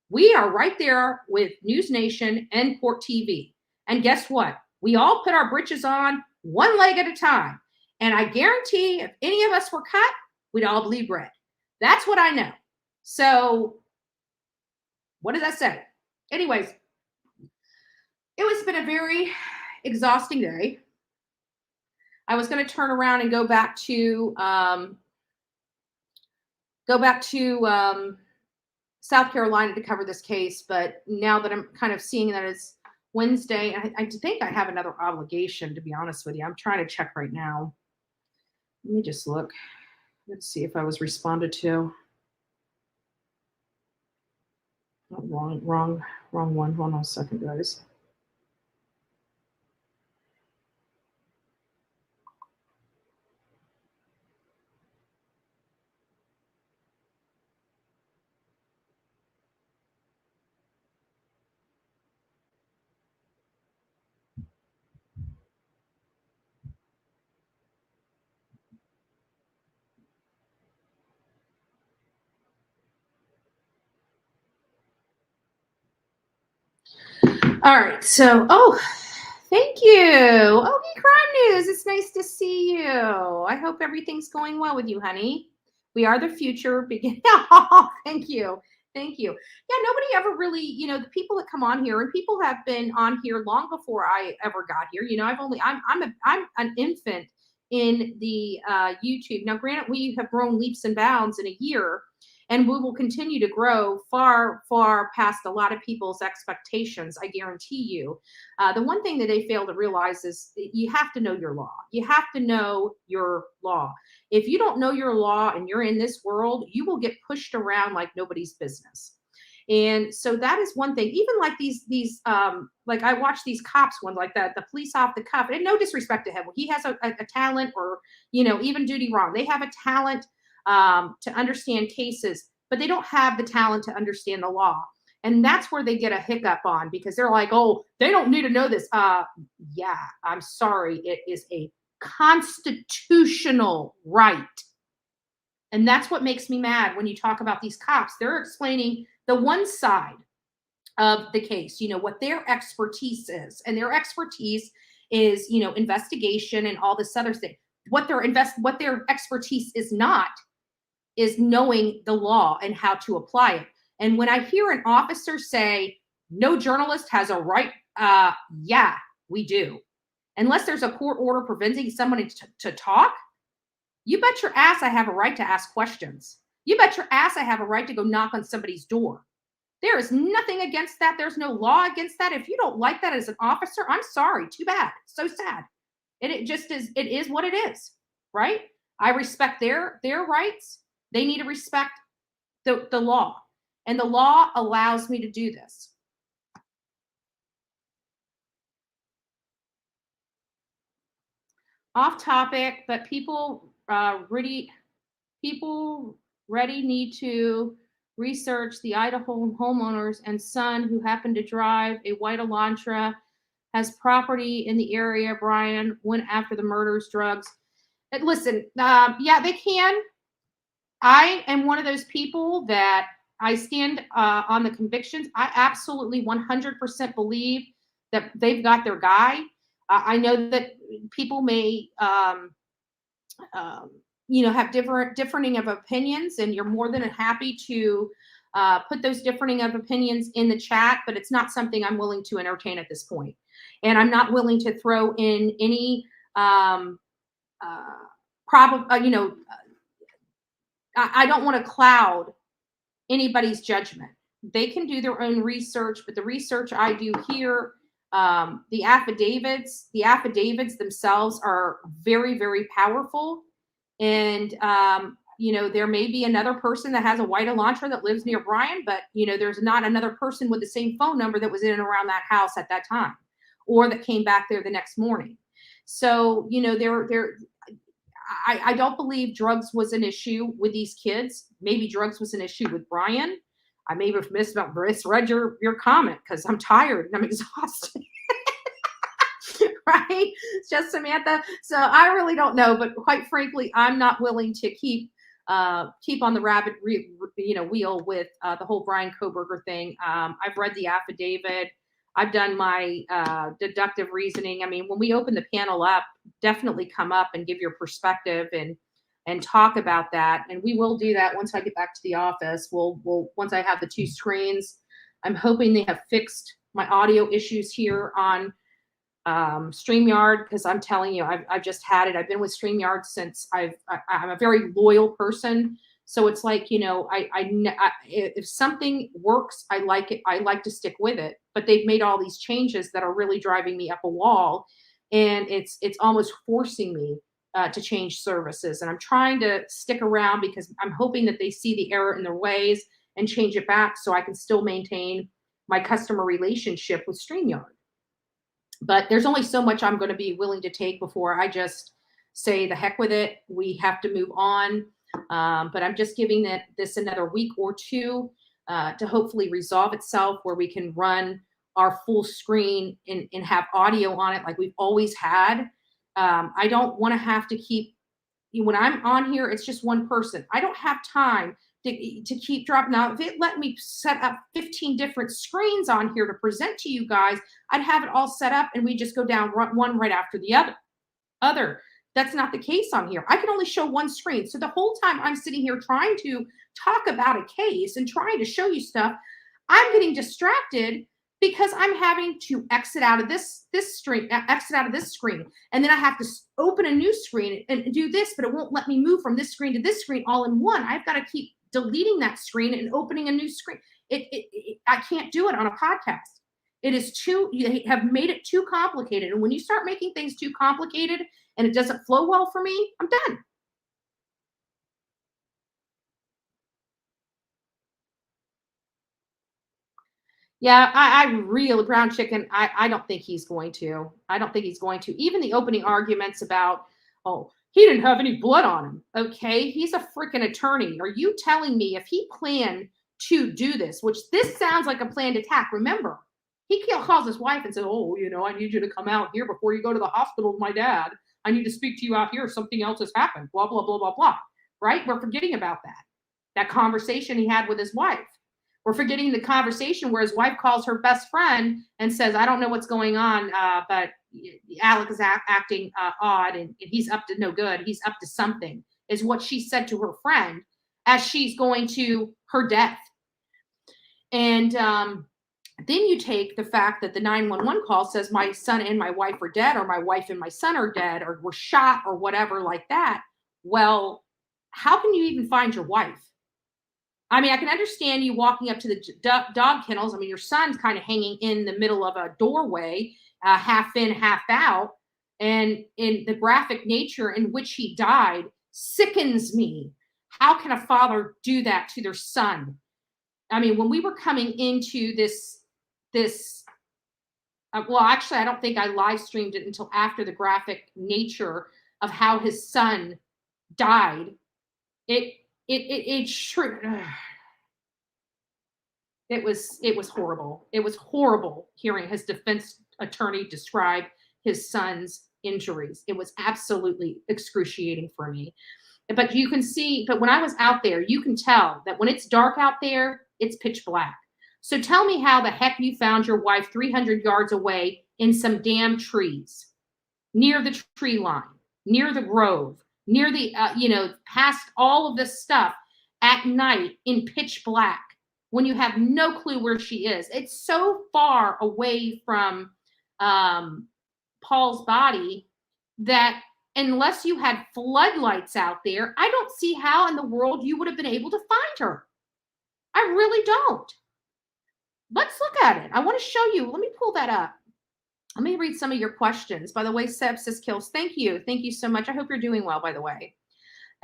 We are right there with News Nation and Court TV. And guess what? We all put our britches on one leg at a time. And I guarantee if any of us were cut, we'd all bleed red. That's what I know. So what does that say? Anyways, it has been a very exhausting day. I was going to turn around and go back to South Carolina to cover this case, but now that I'm kind of seeing that it's Wednesday, I think I have another obligation, to be honest with you. I'm trying to check right now. Let me just look. Let's see if I was responded to. Oh, wrong one. Hold on a second, guys. All right. So, thank you. Oh, hey, Crime News. It's nice to see you. I hope everything's going well with you, honey. We are the future. Begin. Oh, thank you. Thank you. Yeah, nobody ever really, the people that come on here, and people have been on here long before I ever got here. I'm an infant in the YouTube. Now, granted, we have grown leaps and bounds in a year, and we will continue to grow far, far past a lot of people's expectations. I guarantee you. The one thing that they fail to realize is you have to know your law. You have to know your law. If you don't know your law and you're in this world, you will get pushed around like nobody's business. And so that is one thing. Even like these like I watch these cops ones like that, the police off the cuff, and no disrespect to him. He has a talent, or, even duty wrong. They have a talent to understand cases, but they don't have the talent to understand the law. And that's where they get a hiccup on, because they're like, oh, they don't need to know this. Yeah, I'm sorry. It is a constitutional right. And that's what makes me mad when you talk about these cops. They're explaining the one side of the case, what their expertise is. And their expertise is, investigation and all this other thing. What their expertise is not is knowing the law and how to apply it. And when I hear an officer say, no journalist has a right, yeah, we do. Unless there's a court order preventing someone to talk, you bet your ass I have a right to ask questions. You bet your ass I have a right to go knock on somebody's door. There is nothing against that. There's no law against that. If you don't like that as an officer, I'm sorry. Too bad. So sad. It just is. It is what it is, right? I respect their rights. They need to respect the law. And the law allows me to do this. Off topic, but people ready need to research the Idaho homeowners and son who happened to drive a white Elantra, has property in the area. Brian went after the murders, drugs. And listen, yeah, they can. I am one of those people that I stand on the convictions. I absolutely 100% believe that they've got their guy. I know that people may, have differing of opinions, and you're more than happy to put those differing of opinions in the chat, but it's not something I'm willing to entertain at this point. And I'm not willing to throw in any I don't want to cloud anybody's judgment. They can do their own research, but the research I do here, the affidavits themselves are very, very powerful. And, there may be another person that has a white Elantra that lives near Brian, but, there's not another person with the same phone number that was in and around that house at that time, or that came back there the next morning. So, I don't believe drugs was an issue with these kids. Maybe drugs was an issue with Brian. I may have misread your comment because I'm tired and I'm exhausted. Right? It's just Samantha. So I really don't know, but quite frankly, I'm not willing to keep on the rabbit wheel with the whole Brian Kohberger thing. I've read the affidavit. I've done my deductive reasoning. I mean, when we open the panel up, definitely come up and give your perspective and talk about that. And we will do that once I get back to the office. We'll once I have the two screens. I'm hoping they have fixed my audio issues here on StreamYard, because I'm telling you, I've just had it. I've been with StreamYard since I'm a very loyal person. So it's like, if something works, I like it. I like to stick with it. But they've made all these changes that are really driving me up a wall, and it's almost forcing me to change services. And I'm trying to stick around because I'm hoping that they see the error in their ways and change it back so I can still maintain my customer relationship with StreamYard. But there's only so much I'm going to be willing to take before I just say the heck with it. We have to move on. But I'm just giving this another week or two to hopefully resolve itself, where we can run our full screen and have audio on it like we've always had. I don't want to have to keep, when I'm on here, it's just one person. I don't have time to keep dropping out. If it let me set up 15 different screens on here to present to you guys, I'd have it all set up and we just go down one right after the other. That's not the case on here. I can only show one screen. So the whole time I'm sitting here trying to talk about a case and trying to show you stuff, I'm getting distracted because I'm having to exit out of this screen, and then I have to open a new screen and do this, but it won't let me move from this screen to this screen all in one. I've got to keep deleting that screen and opening a new screen. I can't do it on a podcast. It is you have made it too complicated. And when you start making things too complicated and it doesn't flow well for me, I'm done. Yeah, I really, Brown Chicken, I don't think he's going to. I don't think he's going to. Even the opening arguments about, oh, he didn't have any blood on him. Okay, he's a freaking attorney. Are you telling me if he planned to do this, which this sounds like a planned attack, remember, he calls his wife and says, oh, you know, I need you to come out here before you go to the hospital with my dad. I need to speak to you out here. Something else has happened, blah, blah, blah, blah, blah, right? We're forgetting about that conversation he had with his wife. We're forgetting the conversation where his wife calls her best friend and says, I don't know what's going on, but Alex is acting odd and he's up to no good. He's up to something, is what she said to her friend as she's going to her death. And then you take the fact that the 911 call says my son and my wife are dead, or my wife and my son are dead, or were shot, or whatever like that. Well, how can you even find your wife? I mean, I can understand you walking up to the dog kennels. I mean, your son's kind of hanging in the middle of a doorway, half in, half out. And in the graphic nature in which he died sickens me. How can a father do that to their son? I mean, when we were coming into this, well, actually, I don't think I live streamed it until after the graphic nature of how his son died. It was horrible. It was horrible hearing his defense attorney describe his son's injuries. It was absolutely excruciating for me. But you can see, but when I was out there, you can tell that when it's dark out there, it's pitch black. So tell me how the heck you found your wife 300 yards away in some damn trees, near the tree line, near the grove, near the, past all of this stuff at night in pitch black when you have no clue where she is. It's so far away from Paul's body that unless you had floodlights out there, I don't see how in the world you would have been able to find her. I really don't. Let's look at it. I want to show you. Let me pull that up. Let me read some of your questions. By the way, sepsis kills. Thank you. Thank you so much. I hope you're doing well, by the way.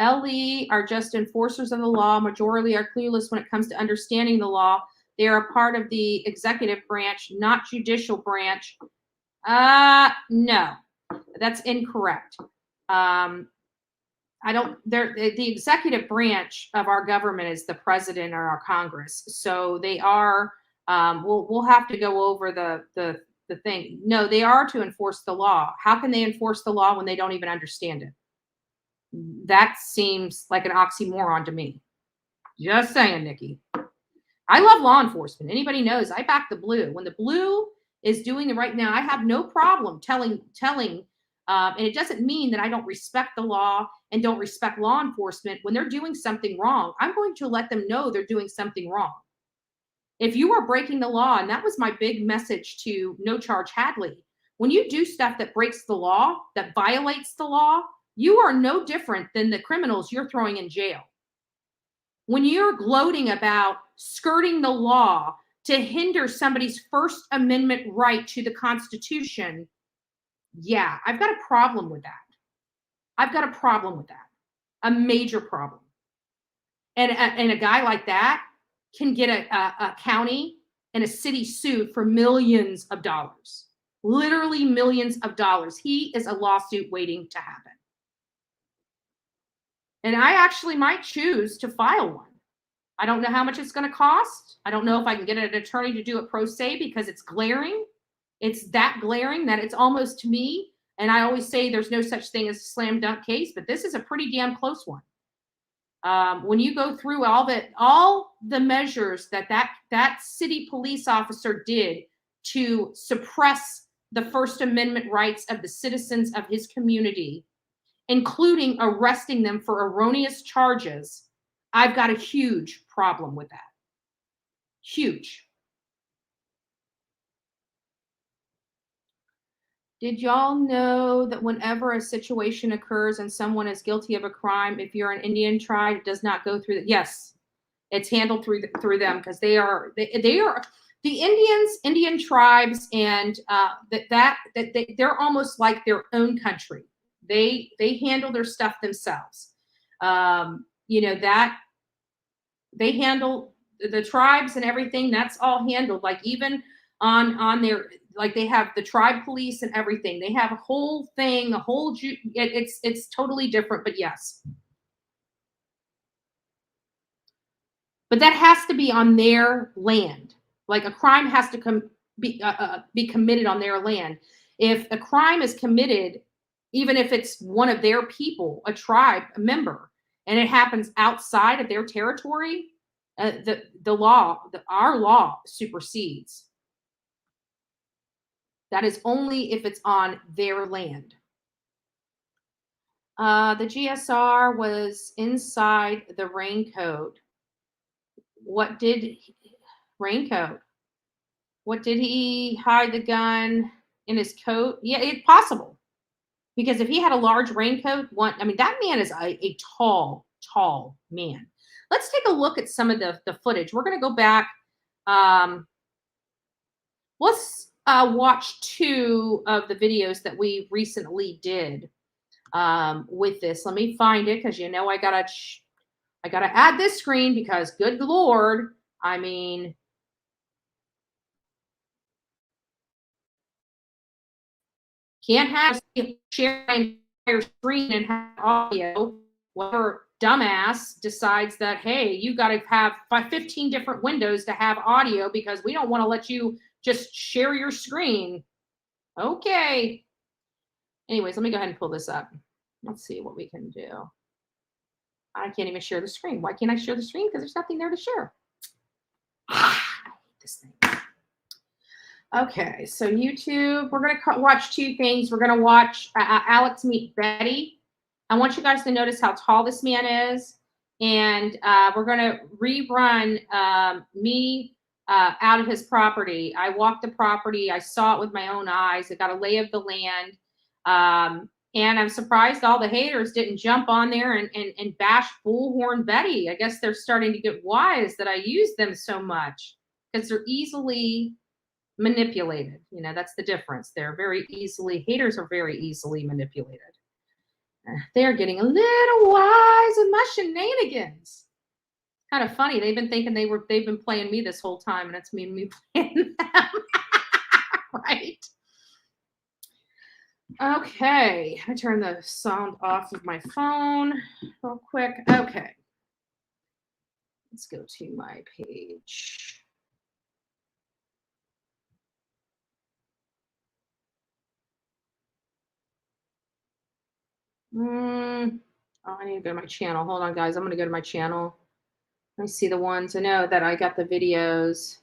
LE are just enforcers of the law. Majority are clueless when it comes to understanding the law. They are a part of the executive branch, not judicial branch. No, that's incorrect. The executive branch of our government is the president or our Congress. So they are, we'll have to go over the thing. No, they are to enforce the law. How can they enforce the law when they don't even understand it? That seems like an oxymoron to me. Just saying, Nikki. I love law enforcement. Anybody knows I back the blue. When the blue is doing it right now, I have no problem telling, and it doesn't mean that I don't respect the law and don't respect law enforcement. When they're doing something wrong, I'm going to let them know they're doing something wrong. If you are breaking the law, and that was my big message to No Charge Hadley, when you do stuff that breaks the law, that violates the law, you are no different than the criminals you're throwing in jail. When you're gloating about skirting the law to hinder somebody's First Amendment right to the Constitution, yeah, I've got a problem with that. I've got a problem with that. A major problem. And a guy like that can get a county and a city sued for millions of dollars. Literally millions of dollars. He is a lawsuit waiting to happen. And I actually might choose to file one. I don't know how much it's going to cost. I don't know if I can get an attorney to do it pro se because it's glaring. It's that glaring that it's almost, to me, and I always say there's no such thing as a slam dunk case, but this is a pretty damn close one. When you go through all the measures that city police officer did to suppress the First Amendment rights of the citizens of his community, including arresting them for erroneous charges, I've got a huge problem with that. Huge. Did y'all know that whenever a situation occurs and someone is guilty of a crime, if you're an Indian tribe, it does not go through the, yes, it's handled through them, because they are the Indian tribes, and they're almost like their own country. They handle their stuff themselves. You know, that they handle the tribes and everything. That's all handled, like even on their, like they have the tribe police and everything. They have a whole thing, it's totally different, but yes. But that has to be on their land. Like a crime has to be committed on their land. If a crime is committed, even if it's one of their people, a tribe, a member, and it happens outside of their territory, our law supersedes. That is only if it's on their land. The GSR was inside the raincoat. What did raincoat? What did he hide the gun in his coat? Yeah, it's possible. Because if he had a large raincoat, I mean, that man is a tall, tall man. Let's take a look at some of the footage. We're going to go back. Let's watch 2 of the videos that we recently did with this. Let me find it, because you know I gotta add this screen, because good Lord, I mean, can't have share my entire screen and have audio. Whatever dumbass decides that, hey, you got to have 15 different windows to have audio because we don't want to let you just share your screen. Okay. Anyways, let me go ahead and pull this up. Let's see what we can do. I can't even share the screen. Why can't I share the screen? Because there's nothing there to share. I hate this thing. Okay, so YouTube, we're going to watch 2 things. We're going to watch Alex meet Betty. I want you guys to notice how tall this man is. And we're going to rerun me out of his property. I walked the property. I saw it with my own eyes. I got a lay of the land. And I'm surprised all the haters didn't jump on there and bash Bullhorn Betty. I guess they're starting to get wise that I use them so much, because they're easily manipulated. You know, that's the difference. Haters are very easily manipulated. They're getting a little wise with my shenanigans. Kind of funny. They've been thinking they've been playing me this whole time, and it's me playing them. Right? Okay, I turn the sound off of my phone real quick. Okay, let's go to my page. Oh, I need to go to my channel. Hold on, guys. I'm going to go to my channel. Let me see the ones. I know that I got the videos.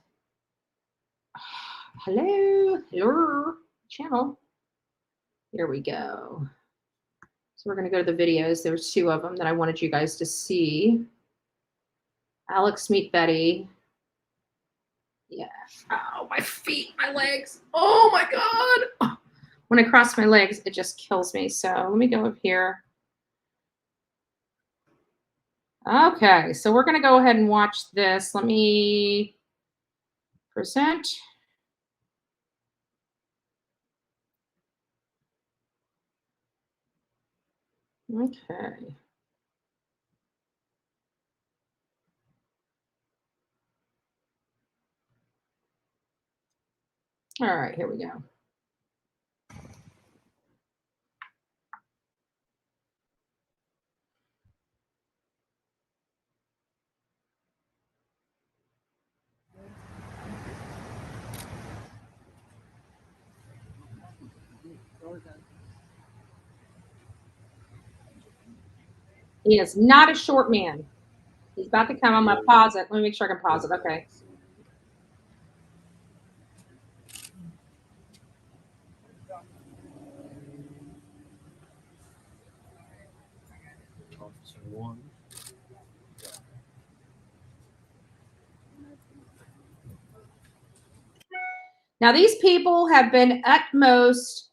Hello, channel. Here we go. So we're going to go to the videos. There's 2 of them that I wanted you guys to see. Alex meet Betty. Yeah. Oh, my feet, my legs. Oh my God. When I cross my legs, it just kills me. So let me go up here. Okay, so we're going to go ahead and watch this. Let me present. Okay. All right, here we go. He is not a short man. He's about to come. I'm going to pause it. Let me make sure I can pause it. Okay. Now, these people have been utmost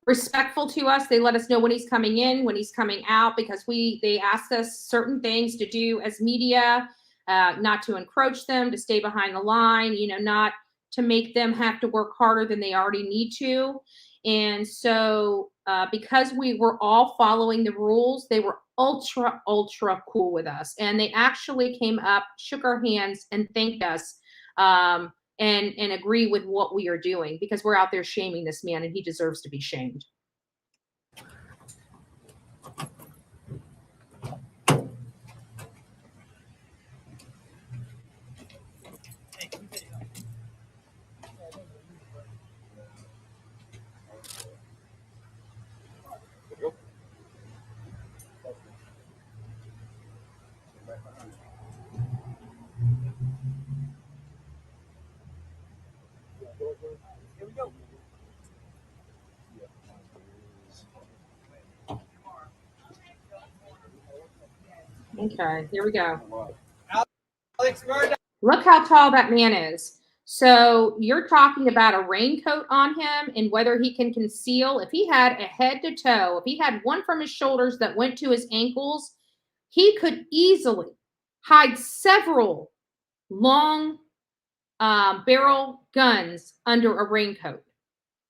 respectful to us. They let us know when he's coming in, when he's coming out, because they asked us certain things to do as media, not to encroach them, to stay behind the line, you know, not to make them have to work harder than they already need to. And so because we were all following the rules, they were ultra, ultra cool with us. And they actually came up, shook our hands, and thanked us. And agree with what we are doing, because we're out there shaming this man and he deserves to be shamed. Okay, here we go. Alex Mudaugh. Look how tall that man is. So you're talking about a raincoat on him and whether he can conceal. If he had a head to toe, if he had one from his shoulders that went to his ankles, he could easily hide several long barrel guns under a raincoat.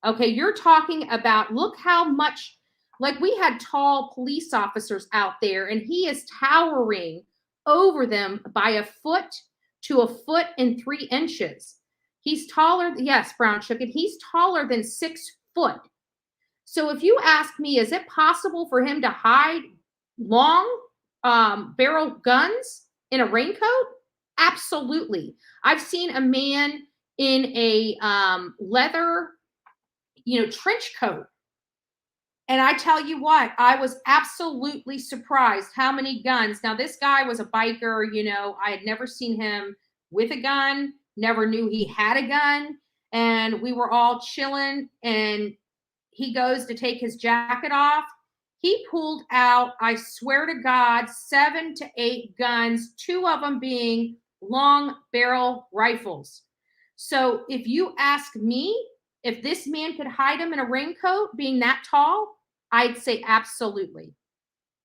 Okay, you're talking about, look how much, like we had tall police officers out there and he is towering over them by a foot to 1.3 inches. He's taller, yes, Brown Chicken, he's taller than 6 foot. So if you ask me, is it possible for him to hide long barrel guns in a raincoat? Absolutely. I've seen a man in a leather, trench coat. And I tell you what, I was absolutely surprised how many guns. Now, this guy was a biker, I had never seen him with a gun, never knew he had a gun. And we were all chilling and he goes to take his jacket off. He pulled out, I swear to God, 7 to 8 guns, 2 of them being long barrel rifles. So if you ask me, if this man could hide him in a raincoat being that tall, I'd say absolutely.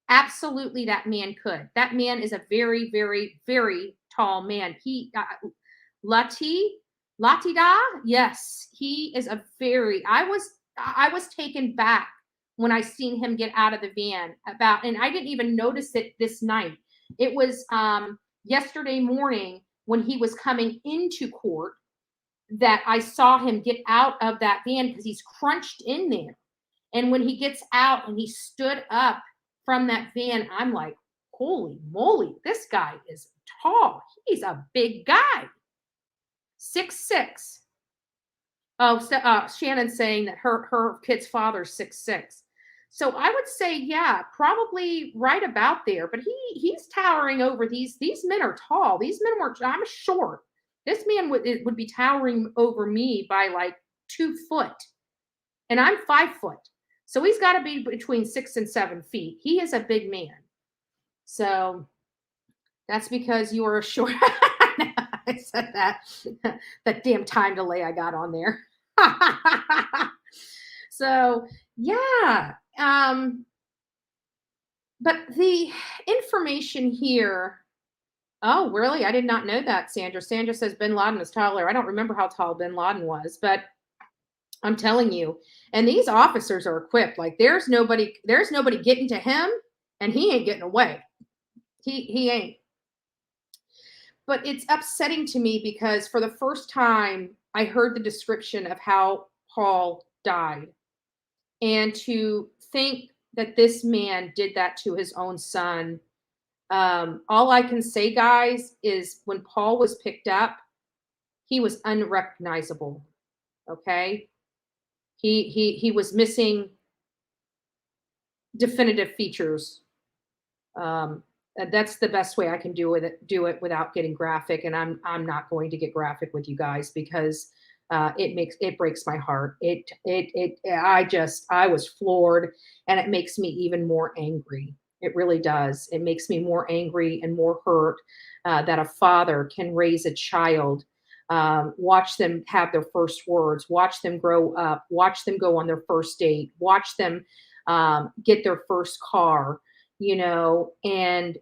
Absolutely, that man could. That man is a very, very, very tall man. He, Latida, yes, he is a very, I was taken back when I seen him get out of the van and I didn't even notice it this night. It was yesterday morning when he was coming into court that I saw him get out of that van because he's crunched in there. And when he gets out and he stood up from that van, I'm like, holy moly, this guy is tall. He's a big guy. 6'6". Oh, so, Shannon's saying that her kid's father's 6'6". So I would say, yeah, probably right about there. But he's towering over these men are tall. These men I'm short. This man would be towering over me by like 2 foot. And I'm 5 foot. So he's got to be between 6 and 7 feet. He is a big man. So that's because you are a short. I said that damn time delay I got on there. So yeah. But the information here. Oh, really? I did not know that, Sandra. Sandra says Bin Laden is taller. I don't remember how tall Bin Laden was, but I'm telling you. And these officers are equipped. Like there's nobody getting to him, and he ain't getting away. He ain't. But it's upsetting to me because for the first time, I heard the description of how Paul died. And to think that this man did that to his own son. All I can say, guys, is when Paul was picked up, he was unrecognizable. Okay. He was missing definitive features. that's the best way I can do it without getting graphic. And I'm not going to get graphic with you guys because it breaks my heart. I was floored, and it makes me even more angry. It really does. It makes me more angry and more hurt that a father can raise a child, watch them have their first words, watch them grow up, watch them go on their first date, watch them get their first car, and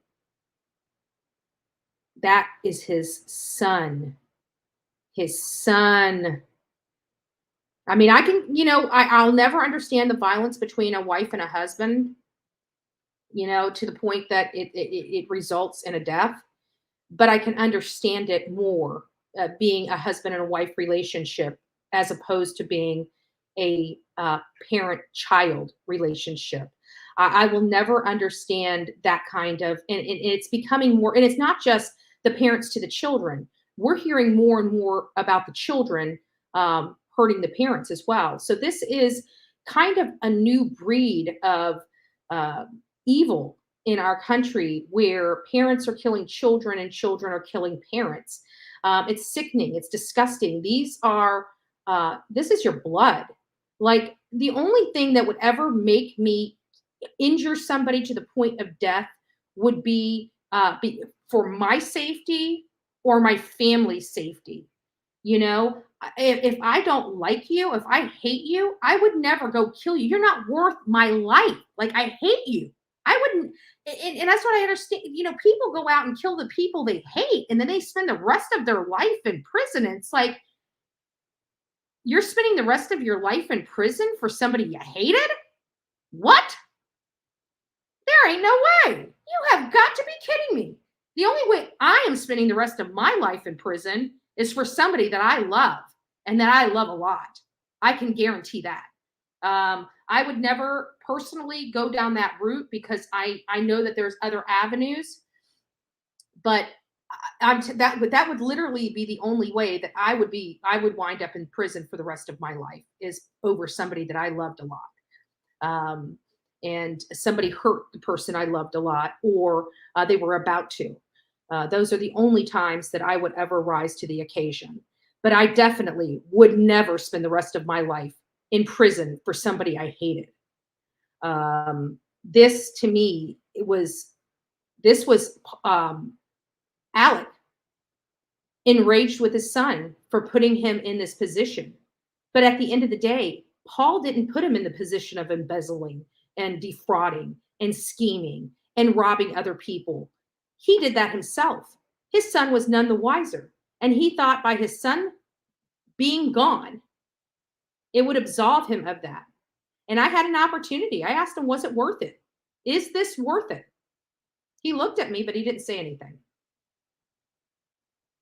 that is his son. His son. I mean, I'll never understand the violence between a wife and a husband, to the point that it results in a death. But I can understand it more being a husband and a wife relationship as opposed to being a parent-child relationship. I will never understand that kind of, and it's becoming more, and it's not just the parents to the children. We're hearing more and more about the children hurting the parents as well. So this is kind of a new breed of evil in our country where parents are killing children and children are killing parents. It's sickening. It's disgusting. This is your blood. Like, the only thing that would ever make me injure somebody to the point of death would be for my safety or my family's safety. If I don't like you, if I hate you, I would never go kill you. You're not worth my life. Like, I hate you. I wouldn't. And that's what I understand. People go out and kill the people they hate, and then they spend the rest of their life in prison. And it's like, you're spending the rest of your life in prison for somebody you hated? What? There ain't no way. You have got to be kidding me. The only way I am spending the rest of my life in prison is for somebody that I love and that I love a lot. I can guarantee that. I would never personally go down that route because I know that there's other avenues, but that would literally be the only way that I would wind up in prison for the rest of my life, is over somebody that I loved a lot. And somebody hurt the person I loved a lot, or they were about to. Those are the only times that I would ever rise to the occasion. But I definitely would never spend the rest of my life in prison for somebody I hated. This, to me, this was Alec enraged with his son for putting him in this position. But at the end of the day, Paul didn't put him in the position of embezzling and defrauding and scheming and robbing other people. He did that himself. His son was none the wiser. And he thought by his son being gone, it would absolve him of that. And I had an opportunity. I asked him, was it worth it? Is this worth it? He looked at me, but he didn't say anything.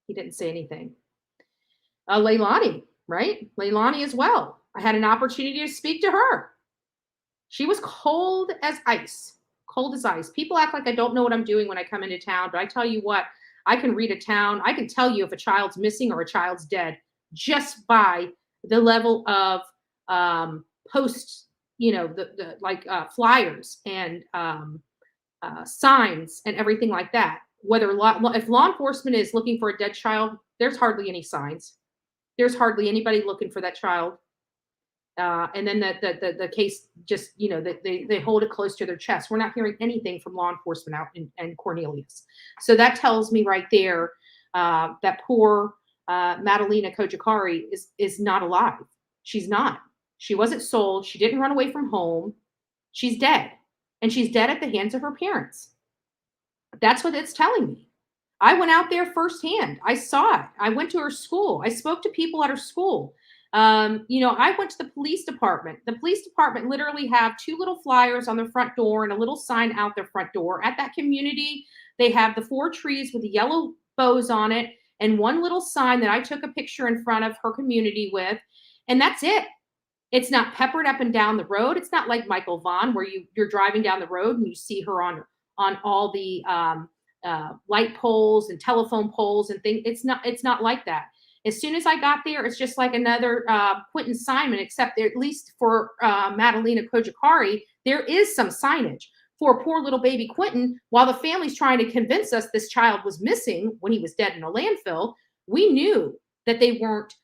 He didn't say anything. Leilani, right? Leilani as well. I had an opportunity to speak to her. She was cold as ice. Cold as ice. People act like I don't know what I'm doing when I come into town, but I tell you what, I can read a town. I can tell you if a child's missing or a child's dead just by the level of posts, flyers and signs and everything like that. Whether if law enforcement is looking for a dead child, there's hardly any signs. There's hardly anybody looking for that child. And then the case just, they hold it close to their chest. We're not hearing anything from law enforcement out in Cornelius. So that tells me right there that poor Madalena Kojakari is not alive. She's not. She wasn't sold. She didn't run away from home. She's dead. And she's dead at the hands of her parents. That's what it's telling me. I went out there firsthand. I saw it. I went to her school. I spoke to people at her school. I went to the police department. The police department literally have two little flyers on their front door and a little sign out their front door. At that community, they have the 4 trees with the yellow bows on it and one little sign that I took a picture in front of her community with. And that's it. It's not peppered up and down the road. It's not like Michael Vaughn, where you're driving down the road and you see her on all the light poles and telephone poles and things. It's not like that. As soon as I got there, it's just like another Quinton Simon, except at least for Madalena Kojakari, there is some signage. for poor little baby Quinton, while the family's trying to convince us this child was missing when he was dead in a landfill. We knew that they weren't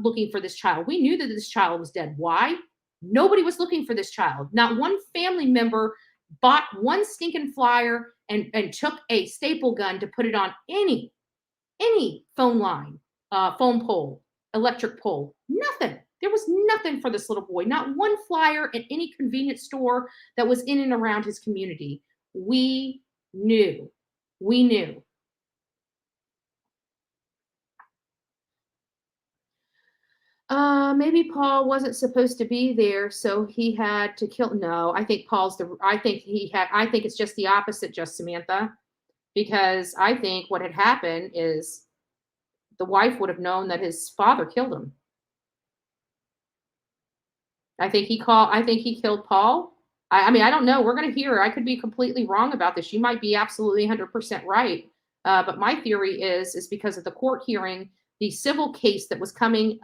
looking for this child. We knew that this child was dead. Why? Nobody was looking for this child. Not one family member bought one stinking flyer and took a staple gun to put it on any phone line, phone pole, electric pole. Nothing. There was nothing for this little boy. Not one flyer at any convenience store that was in and around his community. We knew. We knew. Maybe Paul wasn't supposed to be there, so he had to kill. No, I think I think it's just the opposite, just Samantha, because I think what had happened is the wife would have known that his father killed him. I think he killed Paul. I mean, I don't know. We're going to hear. I could be completely wrong about this. You might be absolutely 100% right. But my theory is because of the court hearing, the civil case that was coming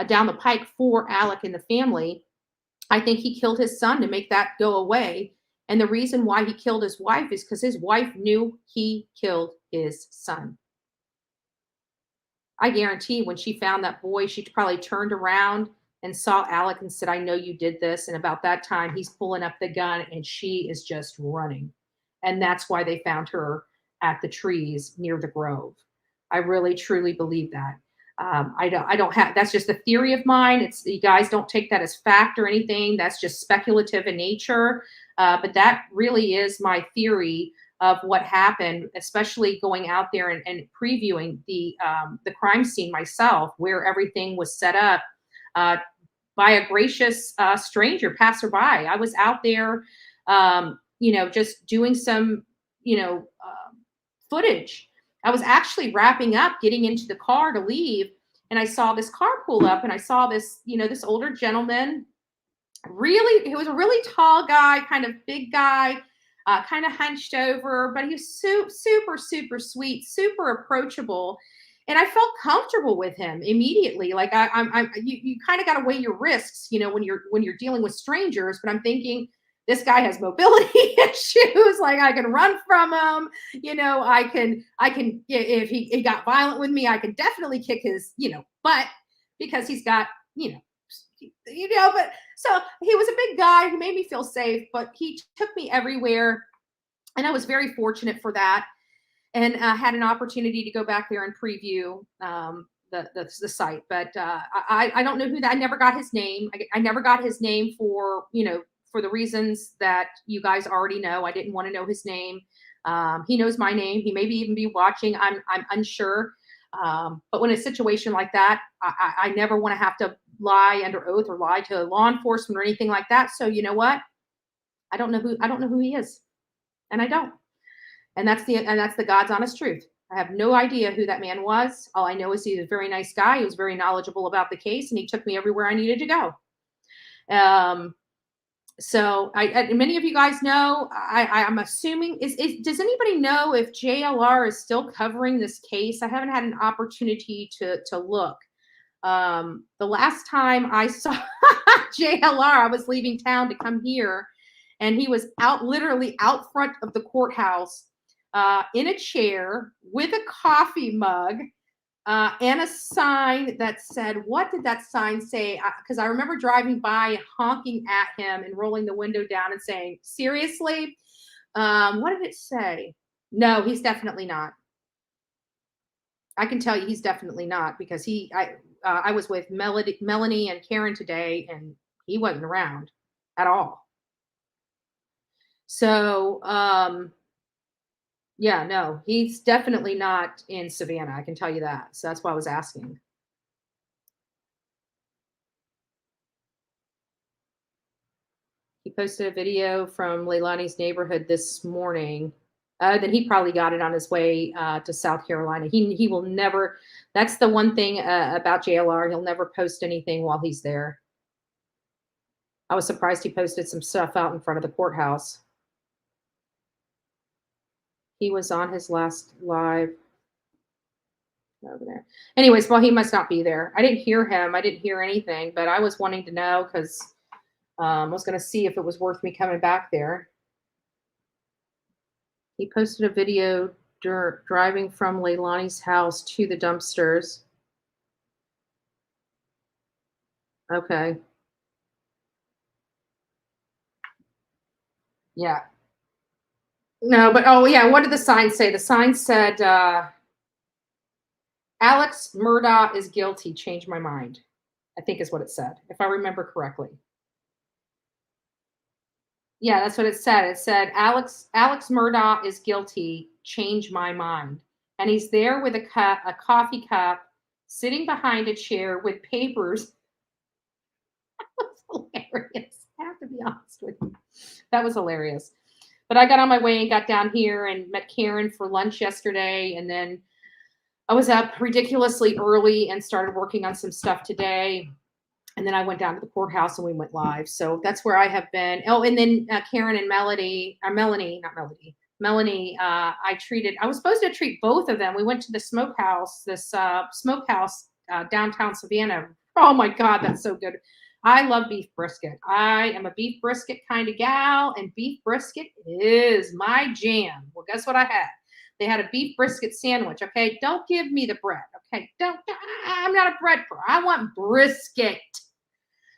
down the pike for Alec and the family. I think he killed his son to make that go away. And the reason why he killed his wife is because his wife knew he killed his son. I guarantee when she found that boy, she probably turned around and saw Alec and said, I know you did this. And about that time, he's pulling up the gun and she is just running. And that's why they found her at the trees near the grove. I really, truly believe that. I don't have, that's just a theory of mine. It's, you guys don't take that as fact or anything. That's just speculative in nature. But that really is my theory of what happened, especially going out there and previewing the crime scene myself, where everything was set up by a gracious stranger, passerby. I was out there, just doing some, footage. I was actually wrapping up, getting into the car to leave, and I saw this car pull up, and I saw this, this older gentleman. Really, he was a really tall guy, kind of big guy, kind of hunched over, but he was super, super sweet, super approachable. And I felt comfortable with him immediately. Like you kind of got to weigh your risks, when you're dealing with strangers. But I'm thinking, this guy has mobility issues. Like I can run from him. I can if he got violent with me, I can definitely kick his butt because he's got But so he was a big guy. He made me feel safe, but he took me everywhere, and I was very fortunate for that. And had an opportunity to go back there and preview the site. But I don't know who that. I never got his name. I never got his name for for the reasons that you guys already know. I didn't want to know his name. He knows my name. He maybe even be watching. I'm unsure. But when a situation like that, I never want to have to lie under oath or lie to law enforcement or anything like that. So you know what? I don't know who he is, and I don't. And that's the God's honest truth. I have no idea who that man was. All I know is he was a very nice guy. He was very knowledgeable about the case, and he took me everywhere I needed to go. So many of you guys know, I'm assuming, does anybody know if JLR is still covering this case? I haven't had an opportunity to look. The last time I saw JLR, I was leaving town to come here, and he was literally out front of the courthouse in a chair with a coffee mug and a sign that said, what did that sign say? Because I remember driving by and honking at him and rolling the window down and saying, seriously? What did it say? No, he's definitely not. I can tell you he's definitely not, because I was with Melanie and Karen today, and he wasn't around at all. So, yeah, no, he's definitely not in Savannah. I can tell you that. So that's why I was asking. He posted a video from Leilani's neighborhood this morning. Then he probably got it on his way to South Carolina. He will never. That's the one thing about JLR. He'll never post anything while he's there. I was surprised he posted some stuff out in front of the courthouse. He was on his last live over there. Anyways, well, he must not be there. I didn't hear him. I didn't hear anything, but I was wanting to know because I was going to see if it was worth me coming back there. He posted a video driving from Leilani's house to the dumpsters. Okay. Yeah. No, but oh yeah, what did the sign say? The sign said, Alex Mudaugh is guilty, change my mind. I think is what it said, if I remember correctly. Yeah, that's what it said. It said, Alex Mudaugh is guilty, change my mind. And he's there with a coffee cup, sitting behind a chair with papers. That was hilarious. I have to be honest with you. That was hilarious. But I got on my way and got down here and met Karen for lunch yesterday. And then I was up ridiculously early and started working on some stuff today. And then I went down to the courthouse and we went live. So that's where I have been. Oh, and then Karen and Melanie, I was supposed to treat both of them. We went to the smokehouse, downtown Savannah. Oh my God, that's so good. I love beef brisket. I am a beef brisket kind of gal, and beef brisket is my jam. Well, guess what I had? They had a beef brisket sandwich. Okay, don't give me the bread. Okay, I'm not a bread girl. I want brisket.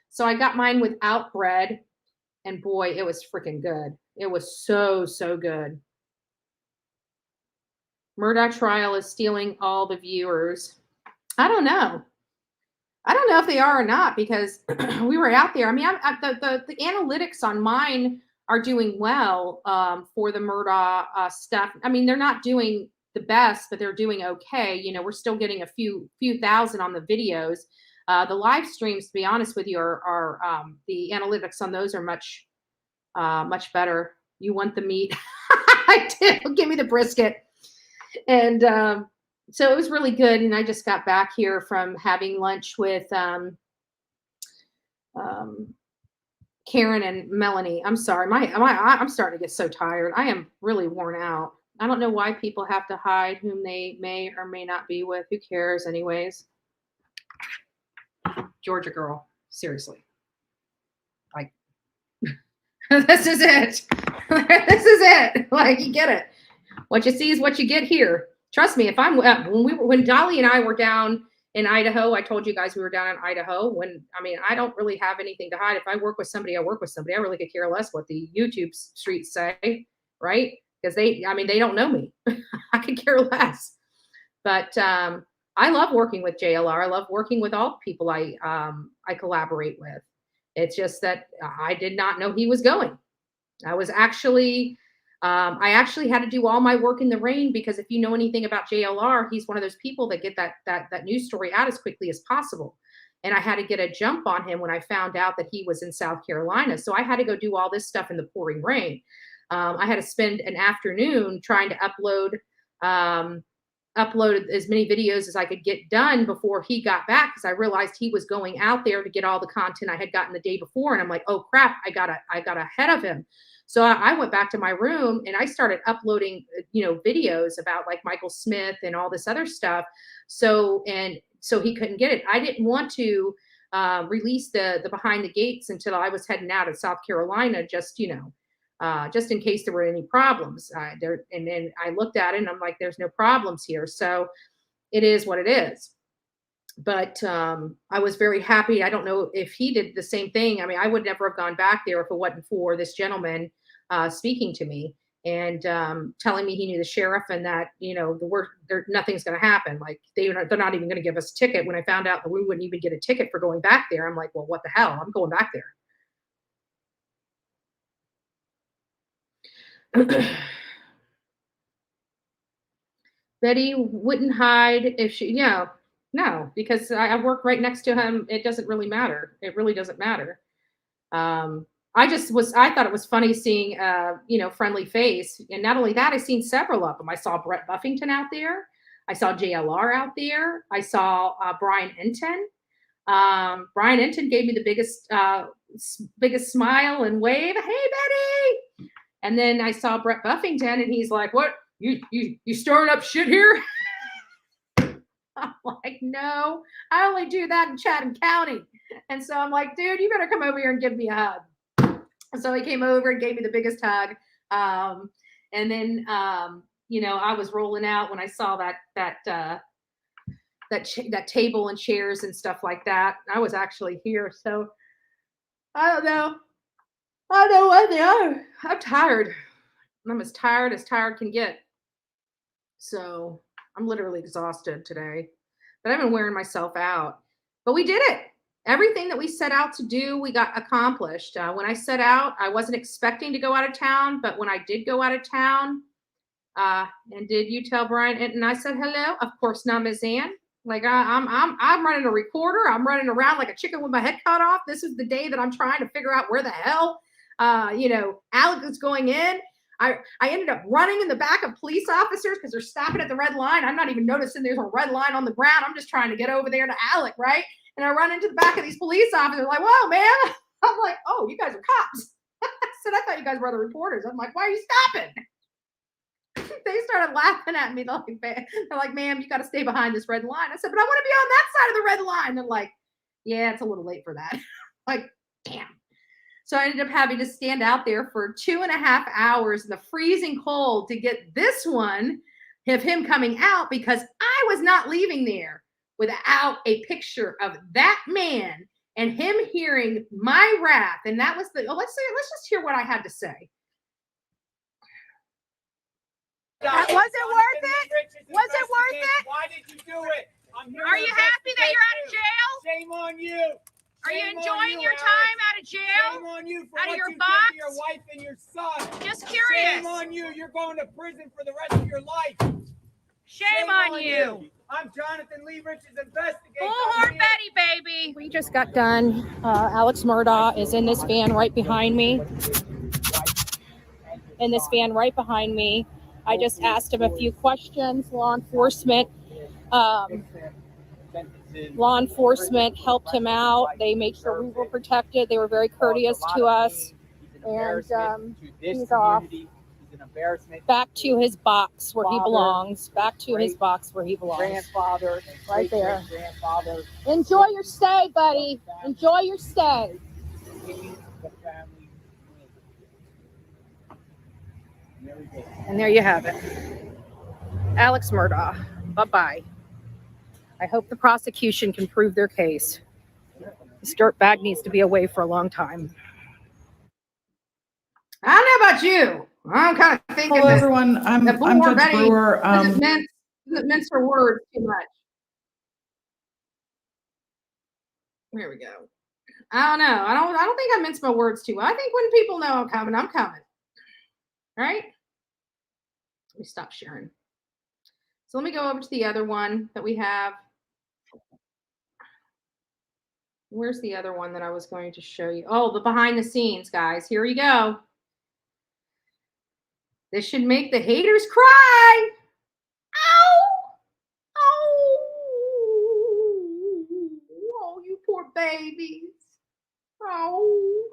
So I got mine without bread, and boy, it was freaking good. It was so good. Murdaugh trial is stealing all the viewers. I don't know. I don't know if they are or not, because we were out there. I mean, the analytics on mine are doing well for the Murdaugh stuff. I mean, they're not doing the best, but they're doing okay. You know, we're still getting a few thousand on the videos. The live streams, to be honest with you, are the analytics on those are much better. You want the meat? I do. Give me the brisket. And so it was really good. And I just got back here from having lunch with Karen and Melanie. I'm sorry, I'm starting to get so tired. I am really worn out. I don't know why people have to hide whom they may or may not be with. Who cares, anyways? Georgia girl, seriously. Like, this is it. This is it. Like, you get it. What you see is what you get here. Trust me, if I'm when Dolly and I were down in Idaho, I told you guys we were down in Idaho. I don't really have anything to hide. If I work with somebody, I work with somebody. I really could care less what the YouTube streets say, right? Because they don't know me. I could care less. But I love working with JLR. I love working with all the people I collaborate with. It's just that I did not know he was going. I actually had to do all my work in the rain, because if you know anything about JLR, he's one of those people that get that news story out as quickly as possible. And I had to get a jump on him when I found out that he was in South Carolina. So I had to go do all this stuff in the pouring rain. I had to spend an afternoon trying to upload as many videos as I could get done before he got back, because I realized he was going out there to get all the content I had gotten the day before. And I'm like, oh crap, I got ahead of him. So I went back to my room and I started uploading, videos about like Michael Smith and all this other stuff. So he couldn't get it. I didn't want to release the behind the gates until I was heading out of South Carolina, just in case there were any problems there. And then I looked at it and I'm like, there's no problems here. So it is what it is. But I was very happy. I don't know if he did the same thing. I mean, I would never have gone back there if it wasn't for this gentleman speaking to me and telling me he knew the sheriff and that, nothing's going to happen. Like they're not even going to give us a ticket. When I found out that we wouldn't even get a ticket for going back there, I'm like, well, what the hell? I'm going back there. Betty wouldn't hide if she, no, because I work right next to him. It doesn't really matter. It really doesn't matter. I thought it was funny seeing, friendly face. And not only that, I seen several of them. I saw Brett Buffington out there. I saw JLR out there. I saw Brian Enton. Brian Enton gave me the biggest smile and wave. Hey, Betty. And then I saw Brett Buffington and he's like, what? You stirring up shit here? I'm like, no, I only do that in Chatham County. And so I'm like, dude, you better come over here and give me a hug. So he came over and gave me the biggest hug. And then, you know, I was rolling out when I saw that table and chairs and stuff like that. I was actually here. So I don't know. I know what they are. I'm tired. I'm as tired can get. So I'm literally exhausted today. But I've been wearing myself out. But we did it. Everything that we set out to do, we got accomplished. When I set out, I wasn't expecting to go out of town. But when I did go out of town, and did you tell Brian? And I said hello. Of course not, Miss Ann. Like I'm running a recorder. I'm running around like a chicken with my head cut off. This is the day that I'm trying to figure out where the hell, you know, Alex is going in. I ended up running in the back of police officers because they're stopping at the red line. I'm not even noticing there's a red line on the ground. I'm just trying to get over there to Alec, right? And I run into the back of these police officers like, whoa, man. I'm like, oh, you guys are cops. I said, I thought you guys were the reporters. I'm like, why are you stopping? They started laughing at me. They're like, ma'am, you got to stay behind this red line. I said, but I want to be on that side of the red line. They're like, yeah, it's a little late for that. Like, damn. So I ended up having to stand out there for 2.5 hours in the freezing cold to get this one of him coming out, because I was not leaving there without a picture of that man and him hearing my wrath. And that was let's just hear what I had to say. Was it worth it? Was it worth it? Why did you do it? Are you happy that you're out of jail? Shame on you. Are you enjoying your time out of jail? Shame on you for Out of what your you box? did to your wife and your son. Just curious. Shame on you. You're going to prison for the rest of your life. Shame on you. I'm Jonathan Lee Rich's investigator. Bullhorn Betty, baby. We just got done. Alex Mudaugh is in this van right behind me. I just asked him a few questions. Law enforcement helped him out. They made sure we were protected. They were very courteous to us. And he's off. Back to his box where he belongs. Grandfather. Right there. Enjoy your stay, buddy. Enjoy your stay. And there you have it. Alex Mudaugh. Bye-bye. I hope the prosecution can prove their case. This dirtbag needs to be away for a long time. I don't know about you. I'm kind of thinking. Hello, everyone. I'm Judge Betty Brewer. doesn't mince her words too much. There we go. I don't know. I don't think I mince my words too well. I think when people know I'm coming, I'm coming. Right? Let me stop sharing. So let me go over to the other one that we have. Where's the other one that I was going to show you? Oh, the behind the scenes, guys. Here we go. This should make the haters cry. Oh, you poor babies. Oh.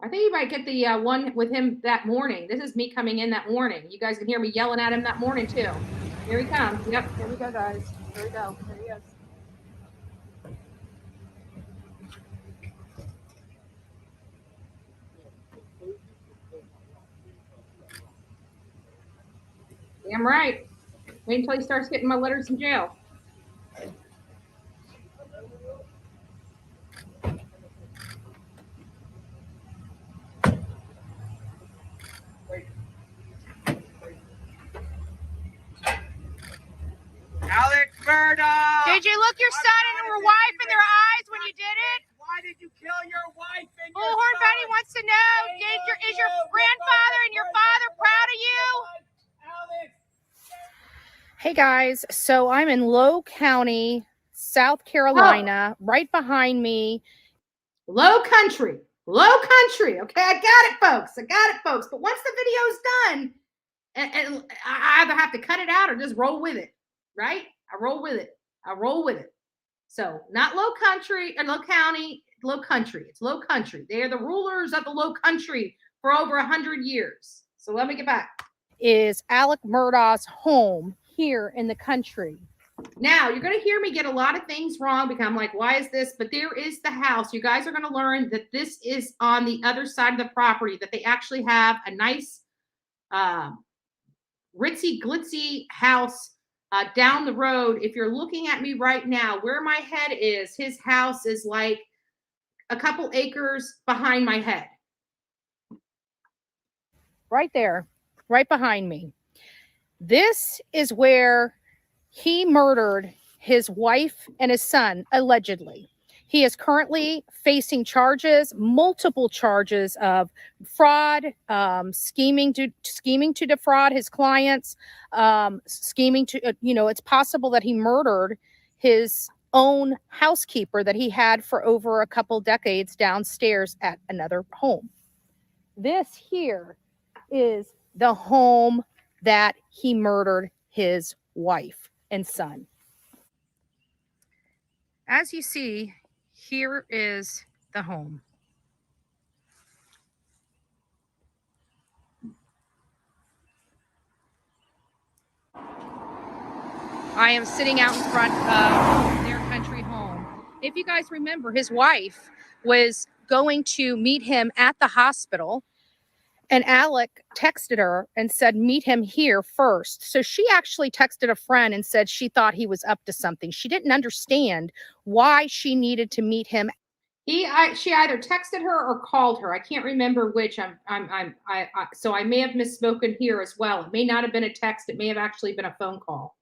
I think you might get the one with him that morning. This is me coming in that morning. You guys can hear me yelling at him that morning too. Here he comes. Yep, here we go, guys. Here we go. There he is. Damn right. Wait until he starts getting my letters in jail. Alex Mudaugh. Did you look your son and your wife in their eyes when you did it? Why did you kill your wife and your Bullhorn son? Betty wants to know, is your grandfather and your father proud of you? Alex. Hey, guys. So I'm in Lowcountry, South Carolina. Right behind me. Lowcountry. Okay, I got it, folks. But once the video's done, and I either have to cut it out or just roll with it, right? I roll with it. So not Lowcountry and Lowcounty, Lowcountry. It's Lowcountry. They are the rulers of the Lowcountry for over 100 years. So let me get back. Is Alex Murdaugh's home here in the country. Now, you're going to hear me get a lot of things wrong because I'm like, why is this? But there is the house. You guys are going to learn that this is on the other side of the property, that they actually have a nice ritzy glitzy house down the road. If you're looking at me right now, where my head is, his house is like a couple acres behind my head. Right there, right behind me. This is where he murdered his wife and his son, allegedly. He is currently facing charges, multiple charges of fraud, scheming to defraud his clients, scheming to, it's possible that he murdered his own housekeeper that he had for over a couple decades downstairs at another home. This here is the home that he murdered his wife and son. As you see, here is the home. I am sitting out in front of their country home. If you guys remember, his wife was going to meet him at the hospital, and Alec texted her and said, meet him here first. So she actually texted a friend and said she thought he was up to something. She didn't understand why she needed to meet him. She either texted her or called her. I can't remember which. So I may have misspoken here as well. It may not have been a text. It may have actually been a phone call.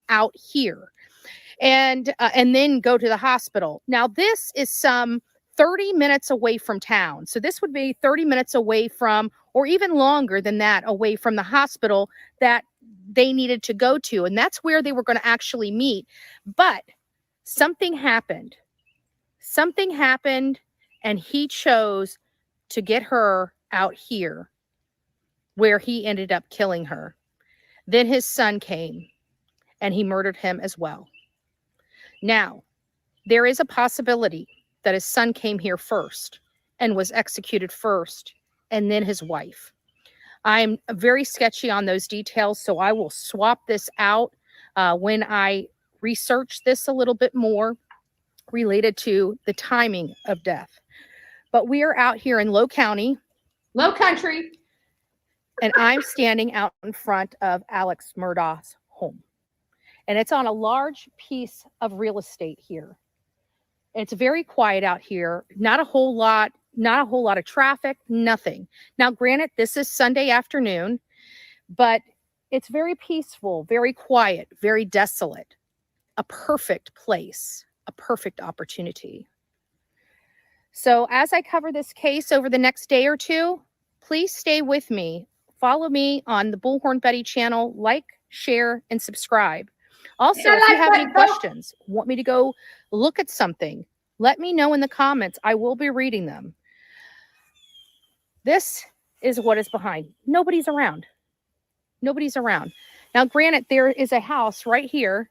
Out here, and then go to the hospital. Now this is some 30 minutes away from town. So this would be 30 minutes away from, or even longer than that, away from the hospital that they needed to go to. And that's where they were going to actually meet. But something happened. Something happened, and he chose to get her out here where he ended up killing her. Then his son came, and he murdered him as well. Now, there is a possibility that his son came here first and was executed first, and then his wife. I'm very sketchy on those details, so I will swap this out when I research this a little bit more related to the timing of death. But we are out here in Lowcountry. Lowcountry. And I'm standing out in front of Alex Murdaugh's home. And it's on a large piece of real estate here. It's very quiet out here. Not a whole lot of traffic, nothing. Now, granted, this is Sunday afternoon, but it's very peaceful, very quiet, very desolate. A perfect place, a perfect opportunity. So as I cover this case over the next day or two, please stay with me. Follow me on the Bullhorn Betty channel, like, share, and subscribe. Also, if you have any questions, want me to go look at something, let me know in the comments. I will be reading them. This is what is behind. Nobody's around. Nobody's around. Now, granted, there is a house right here,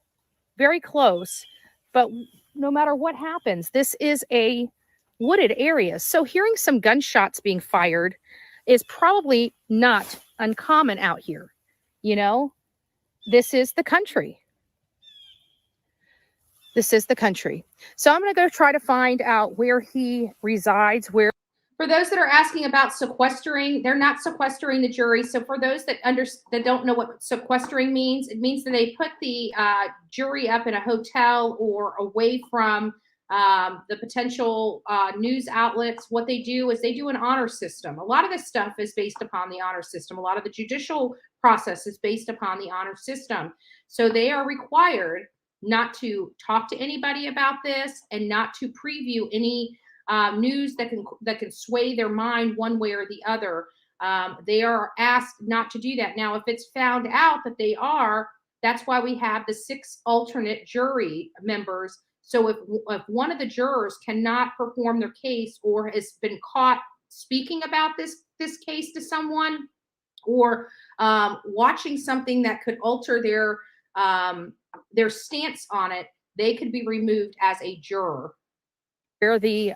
very close, but no matter what happens, this is a wooded area. So hearing some gunshots being fired is probably not uncommon out here. You know, this is the country. This is the country. So I'm going to go try to find out where he resides, where. For those that are asking about sequestering, they're not sequestering the jury. So for those that don't know what sequestering means, it means that they put the jury up in a hotel or away from the potential news outlets. What they do is they do an honor system. A lot of this stuff is based upon the honor system. A lot of the judicial process is based upon the honor system. So they are required not to talk to anybody about this and not to preview any news that can sway their mind one way or the other. They are asked not to do that. Now, if it's found out that they are, that's why we have the 6 alternate jury members. So if one of the jurors cannot perform their case or has been caught speaking about this case to someone, or watching something that could alter their stance on it, they could be removed as a juror. Where the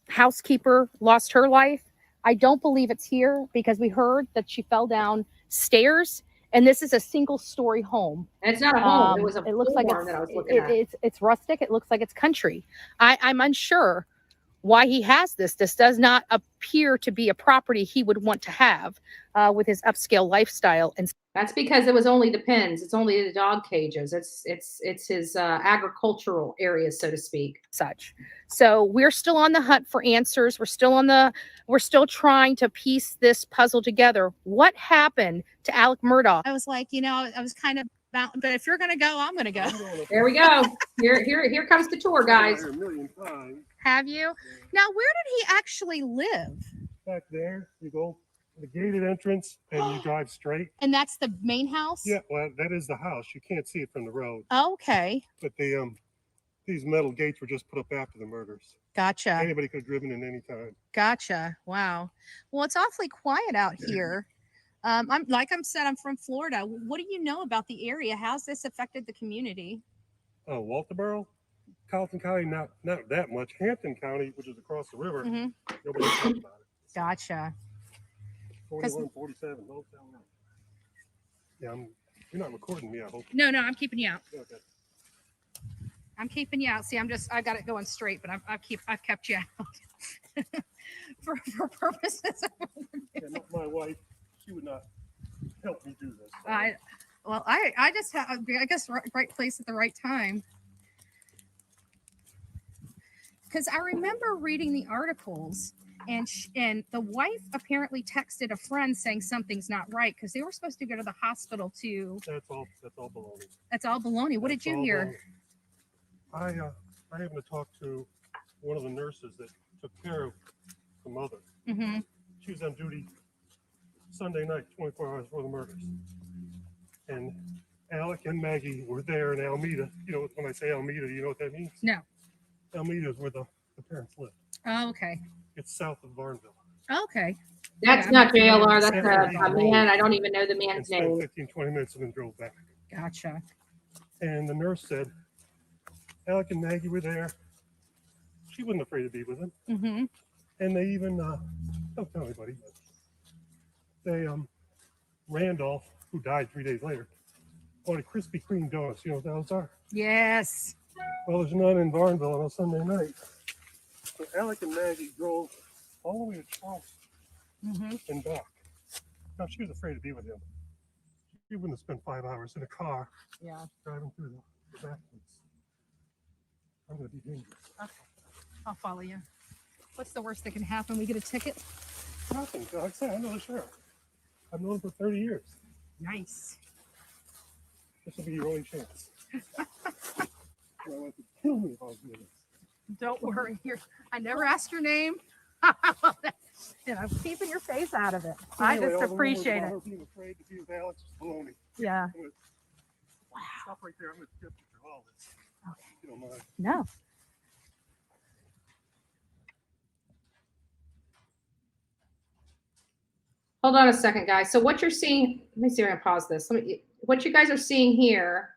housekeeper lost her life, I don't believe it's here because we heard that she fell down stairs, and this is a single-story home. And it's not a home. It was a It looks like barn that I was looking at. it's rustic. It looks like it's country. I'm unsure why he has this. This does not appear to be a property he would want to have with his upscale lifestyle. And That's because it was only the pens. It's only the dog cages. It's his agricultural areas, so to speak. such. So we're still on the hunt for answers. We're still trying to piece this puzzle together. What happened to Alex Mudaugh? I was like, I was kind of bound, but if you're gonna go, I'm gonna go. There we go. Here comes the tour, guys. Have you? Now, where did he actually live? Back there, you go the gated entrance and you drive straight. And that's the main house? Yeah, well, that is the house. You can't see it from the road. Okay. But these metal gates were just put up after the murders. Gotcha. Anybody could have driven in any time. Gotcha. Wow. Well, it's awfully quiet out here. I'm from Florida. What do you know about the area? How's this affected the community? Oh, Walterboro, Carlton County, not that much. Hampton County, which is across the river, nobody talks about it. Gotcha. 41, 47, Lowcountry. Yeah, you're not recording me, I hope. No, I'm keeping you out. Okay. I'm keeping you out. See, I got it going straight, but I've kept you out for purposes. Yeah, not my wife. She would not help me do this. I just have, I guess, right place at the right time. Because I remember reading the articles, and the wife apparently texted a friend saying something's not right because they were supposed to go to the hospital too. That's all baloney. That's all baloney. What did you hear? Baloney. I happened to talk to one of the nurses that took care of the mother. Mm-hmm. She was on duty Sunday night, 24 hours before the murders. And Alec and Maggie were there in Alameda. You know, when I say Alameda, you know what that means? No. Alameda is where the parents live. Oh, okay. It's south of Barnville. Okay. That's not JLR. That's a man. I don't even know the man's name. 15, 20 minutes and then drove back. Gotcha. And the nurse said, Alec and Maggie were there. She wasn't afraid to be with him. Mm-hmm. And they even, don't tell anybody, but they, Randolph, who died 3 days later, wanted Krispy Kreme donuts. You know what those are? Yes. Well, there's none in Barnville on a Sunday night. So Alec and Maggie drove all the way to Charleston and back. Now, she was afraid to be with him. She wouldn't have spent 5 hours in a car driving through the back streets. I'm going to be dangerous. Okay. I'll follow you. What's the worst that can happen? We get a ticket? Nothing. Like I said, I know the sheriff. I've known him for 30 years. Nice. This will be your only chance. My wife would kill me if I was doing this. Don't worry. I never asked your name. Keeping your face out of it. I Anyway, just all the appreciate rumors it. about her being afraid to be with Alex is baloney. Yeah. Wow. Stop right there. I'm going to get a picture of all this. Okay. If you don't mind. No. Hold on a second, guys. So what you're seeing, let me see if I can pause this. What you guys are seeing here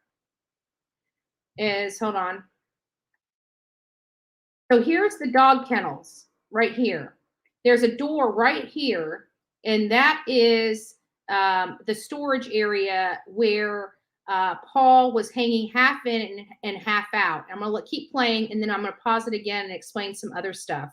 is, hold on. So here's the dog kennels right here. There's a door right here, and that is the storage area where Paul was hanging half in and half out. I'm going to keep playing, and then I'm going to pause it again and explain some other stuff.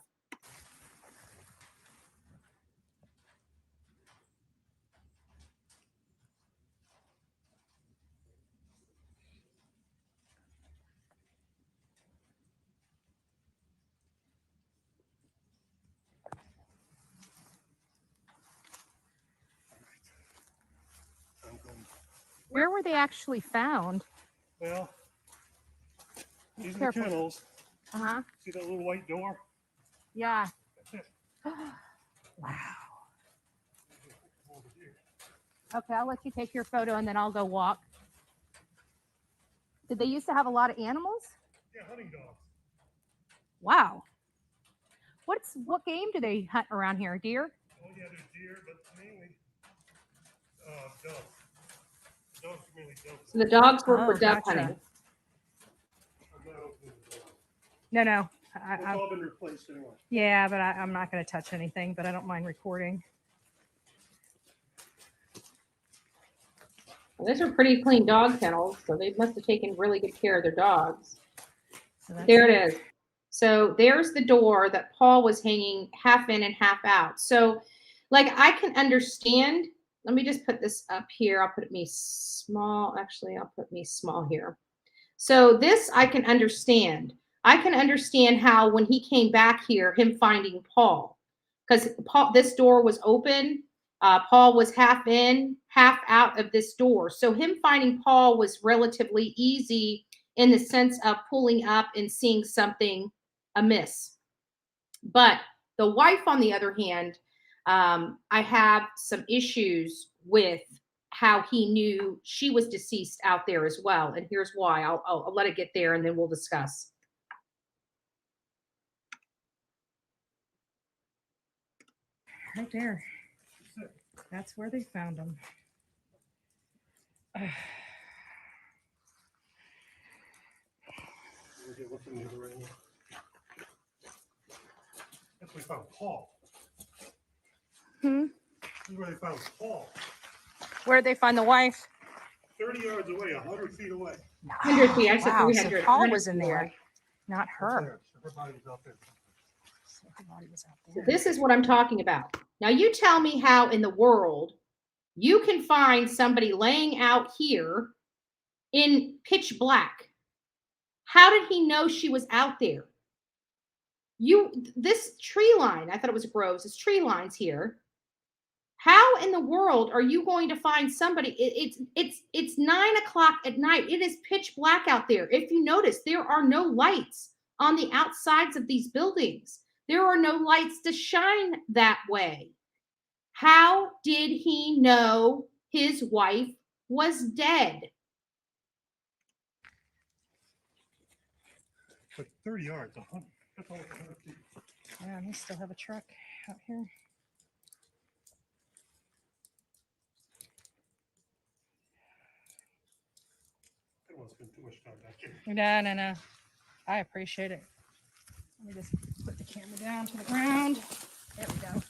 Where were they actually found? Well, these are the Careful. kennels. Uh-huh. See that little white door? Yeah. That's it. Wow. Over here. Okay, I'll let you take your photo and then I'll go walk. Did they used to have a lot of animals? Yeah, hunting dogs. Wow. What game do they hunt around here? Deer? Oh yeah, there's deer, but mainly doves. Dogs are mainly doves. So the dogs were for dove gotcha. hunting. No. It's all been replaced anyway. Yeah, but I'm not going to touch anything, but I don't mind recording. Well, those are pretty clean dog kennels, so they must have taken really good care of their dogs. So that's There it is. So there's the door that Paul was hanging half in and half out. So, like, I can understand. Let me just put this up here. I'll put me small. Actually, I'll put me small here. So this I can understand. I can understand how when he came back here, him finding Paul, because this door was open. Paul was half in, half out of this door. So him finding Paul was relatively easy in the sense of pulling up and seeing something amiss. But the wife, on the other hand, I have some issues with how he knew she was deceased out there as well. And here's why. I'll let it get there and then we'll discuss. right there. That's where they found him. What's in the other end? That's where they found Paul. Hmm? This is where they found Paul. Where did they find the wife? 30 yards away, 100 feet away. 100 feet. I said Wow, 300. so Paul 100 was in feet there, away. not That's her. there. So her body was out there. So her body was out So there. this is what I'm talking about. Now you tell me how in the world you can find somebody laying out here in pitch black. How did he know she was out there? This tree line, I thought it was groves, this tree lines here. How in the world are you going to find somebody? It's 9 o'clock at night. It is pitch black out there. If you notice, there are no lights on the outsides of these buildings. There are no lights to shine that way. How did he know his wife was dead? But 30 yards, 100. That's all 100 feet. Yeah, and they still have a truck out here. I don't want to spend too much time back here. No. I appreciate it. Let me just put the camera down to the ground. There we go.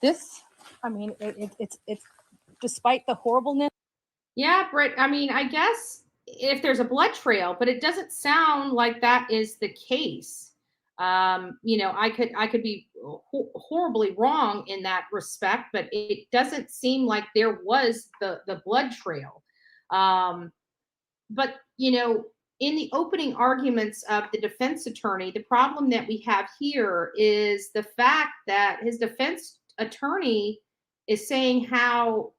This, I mean, it's despite the horribleness. Yeah, Britt, I mean, I guess if there's a blood trail, but it doesn't sound like that is the case. I could be horribly wrong in that respect, but it doesn't seem like there was the blood trail. But in the opening arguments of the defense attorney, the problem that we have here is the fact that his defense attorney is saying how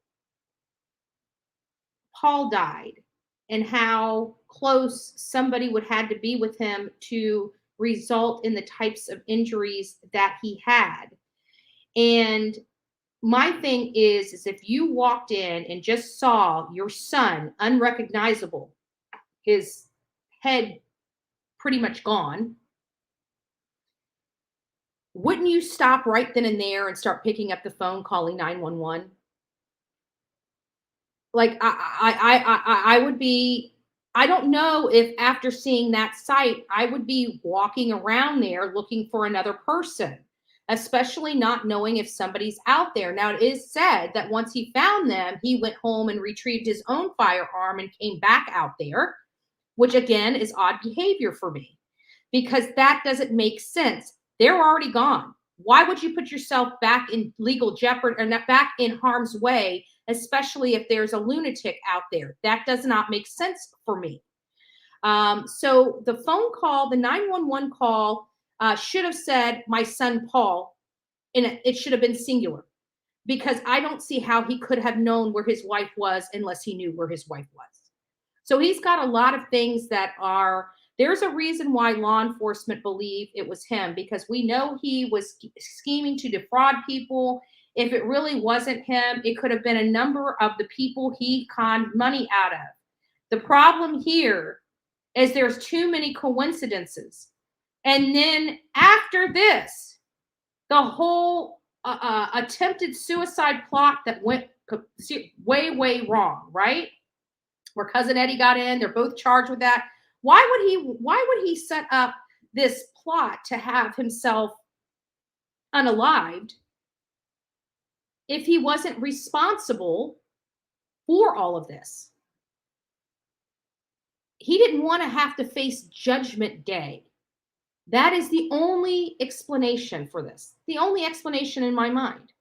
Paul died and how close somebody would had to be with him to result in the types of injuries that he had. And my thing is if you walked in and just saw your son unrecognizable, his head pretty much gone, wouldn't you stop right then and there and start picking up the phone, calling 911? Like I would be, I don't know if after seeing that site, I would be walking around there looking for another person, especially not knowing if somebody's out there. Now, it is said that once he found them, he went home and retrieved his own firearm and came back out there, which again is odd behavior for me because that doesn't make sense. They're already gone. Why would you put yourself back in legal jeopardy or back in harm's way, especially if there's a lunatic out there? That does not make sense for me. So the phone call, the 911 call should have said my son, Paul, and it should have been singular because I don't see how he could have known where his wife was unless he knew where his wife was. So he's got a lot of things that are, there's a reason why law enforcement believe it was him because we know he was scheming to defraud people. If it really wasn't him, it could have been a number of the people he conned money out of. The problem here is there's too many coincidences. And then after this, the whole attempted suicide plot that went way, way wrong, right? where cousin Eddie got in. They're both charged with that. Why would he set up this plot to have himself unalived if he wasn't responsible for all of this? He didn't want to have to face Judgment Day. That is the only explanation for this. The only explanation in my mind.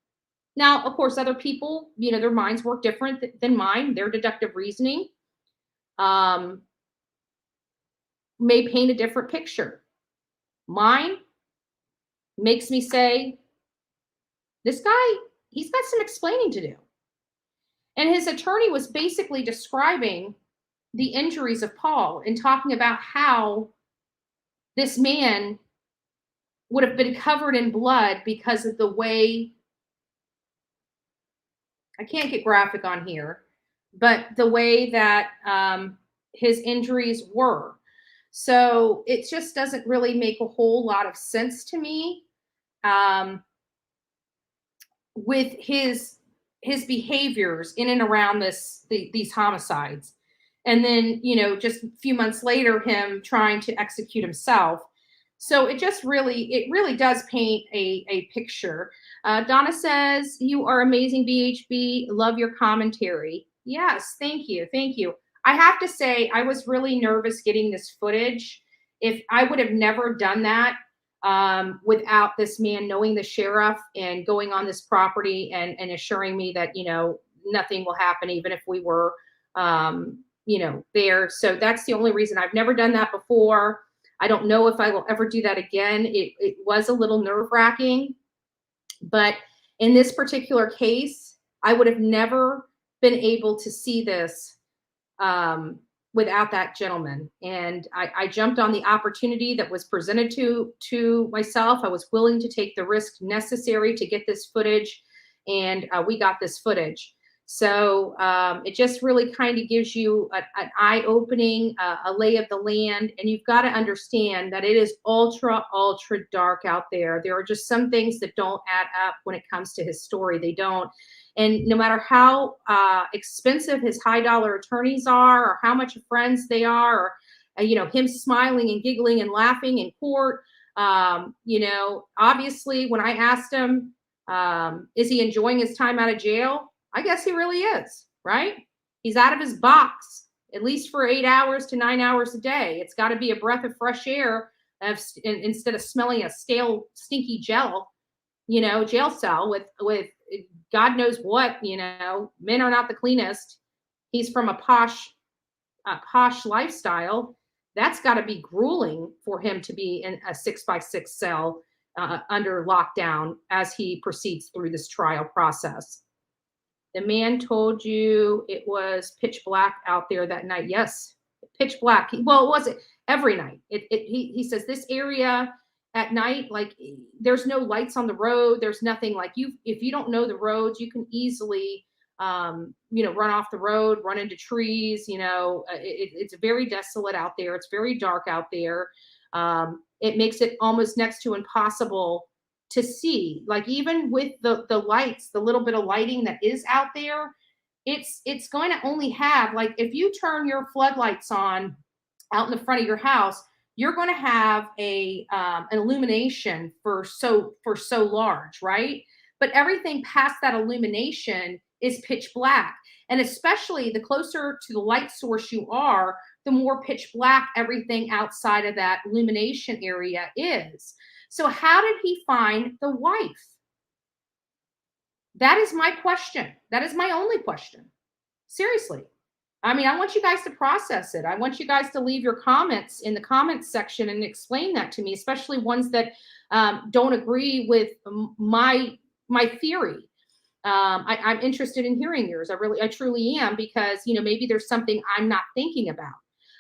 Now, of course, other people, you know, their minds work different than mine. Their deductive reasoning may paint a different picture. Mine makes me say, this guy, he's got some explaining to do. And his attorney was basically describing the injuries of Paul and talking about how this man would have been covered in blood because of the way, I can't get graphic on here, but the way that his injuries were. So it just doesn't really make a whole lot of sense to me with his behaviors in and around these homicides. And then, you know, just a few months later, him trying to execute himself. So it really does paint a picture. Donna says, you are amazing, BHB. Love your commentary. Yes, thank you. Thank you. I have to say, I was really nervous getting this footage. If I would have never done that without this man knowing the sheriff and going on this property and assuring me that, you know, nothing will happen, even if we were, you know, there. So that's the only reason. I've never done that before. I don't know if I will ever do that again. It was a little nerve-wracking, but in this particular case, I would have never been able to see this without that gentleman. And I jumped on the opportunity that was presented to myself. I was willing to take the risk necessary to get this footage, and we got this footage. So it just really kind of gives you an eye-opening, a lay of the land. And you've got to understand that it is ultra, ultra dark out there. There are just some things that don't add up when it comes to his story. They don't. And no matter how expensive his high-dollar attorneys are, or how much friends they are, or you know, him smiling and giggling and laughing in court, you know, obviously when I asked him, is he enjoying his time out of jail? I guess he really is, right? He's out of his box, at least for 8 hours to 9 hours a day. It's got to be a breath of fresh air instead of smelling a stale, stinky jail cell with God knows what, you know. Men are not the cleanest. He's from a posh lifestyle. That's got to be grueling for him to be in a 6x6 cell under lockdown as he proceeds through this trial process. The man told you it was pitch black out there that night. Yes, pitch black. Well, it wasn't every night. He says this area at night, like there's no lights on the road. There's nothing. Like if you don't know the roads, you can easily, you know, run off the road, run into trees. You know, it's very desolate out there. It's very dark out there. It makes it almost next to impossible to see. Like even with the lights, the little bit of lighting that is out there, it's going to only have, like, if you turn your floodlights on out in the front of your house, you're going to have an illumination for so large, right? But everything past that illumination is pitch black. And especially the closer to the light source you are, the more pitch black everything outside of that illumination area is. So how did he find the wife? That is my question. That is my only question. Seriously. I mean, I want you guys to process it. I want you guys to leave your comments in the comments section and explain that to me, especially ones that don't agree with my theory. I'm interested in hearing yours. I truly am, because, you know, maybe there's something I'm not thinking about.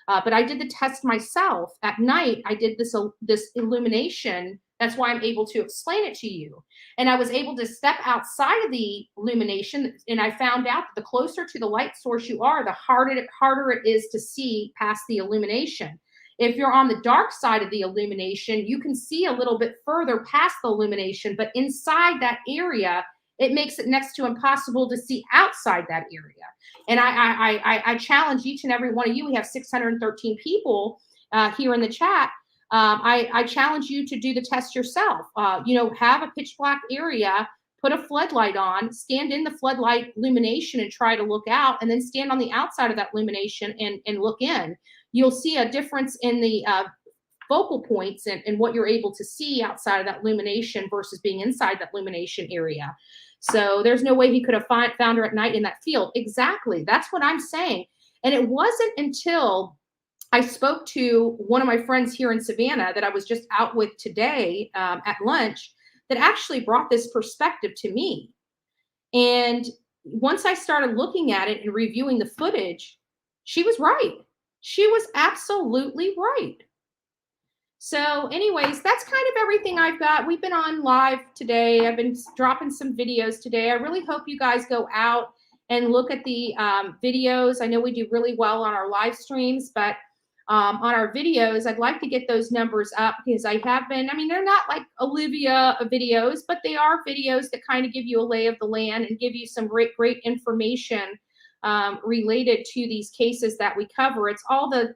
But I did the test myself at night. I did this illumination. That's why I'm able to explain it to you. And I was able to step outside of the illumination, and I found out that the closer to the light source you are, the harder it is to see past the illumination. If you're on the dark side of the illumination, you can see a little bit further past the illumination, but inside that area, it makes it next to impossible to see outside that area. And I challenge each and every one of you. We have 613 people here in the chat. I challenge you to do the test yourself. Have a pitch black area, put a floodlight on, stand in the floodlight illumination and try to look out, and then stand on the outside of that illumination and look in. You'll see a difference in the focal points and what you're able to see outside of that illumination versus being inside that illumination area. So there's no way he could have found her at night in that field. Exactly. That's what I'm saying. And it wasn't until I spoke to one of my friends here in Savannah that I was just out with today at lunch that actually brought this perspective to me. And once I started looking at it and reviewing the footage, she was right. She was absolutely right. So anyways, that's kind of everything I've got. We've been on live today. I've been dropping some videos today. I really hope you guys go out and look at the videos. I know we do really well on our live streams, but on our videos, I'd like to get those numbers up because I have been, they're not like Olivia videos, but they are videos that kind of give you a lay of the land and give you some great information related to these cases that we cover. It's all the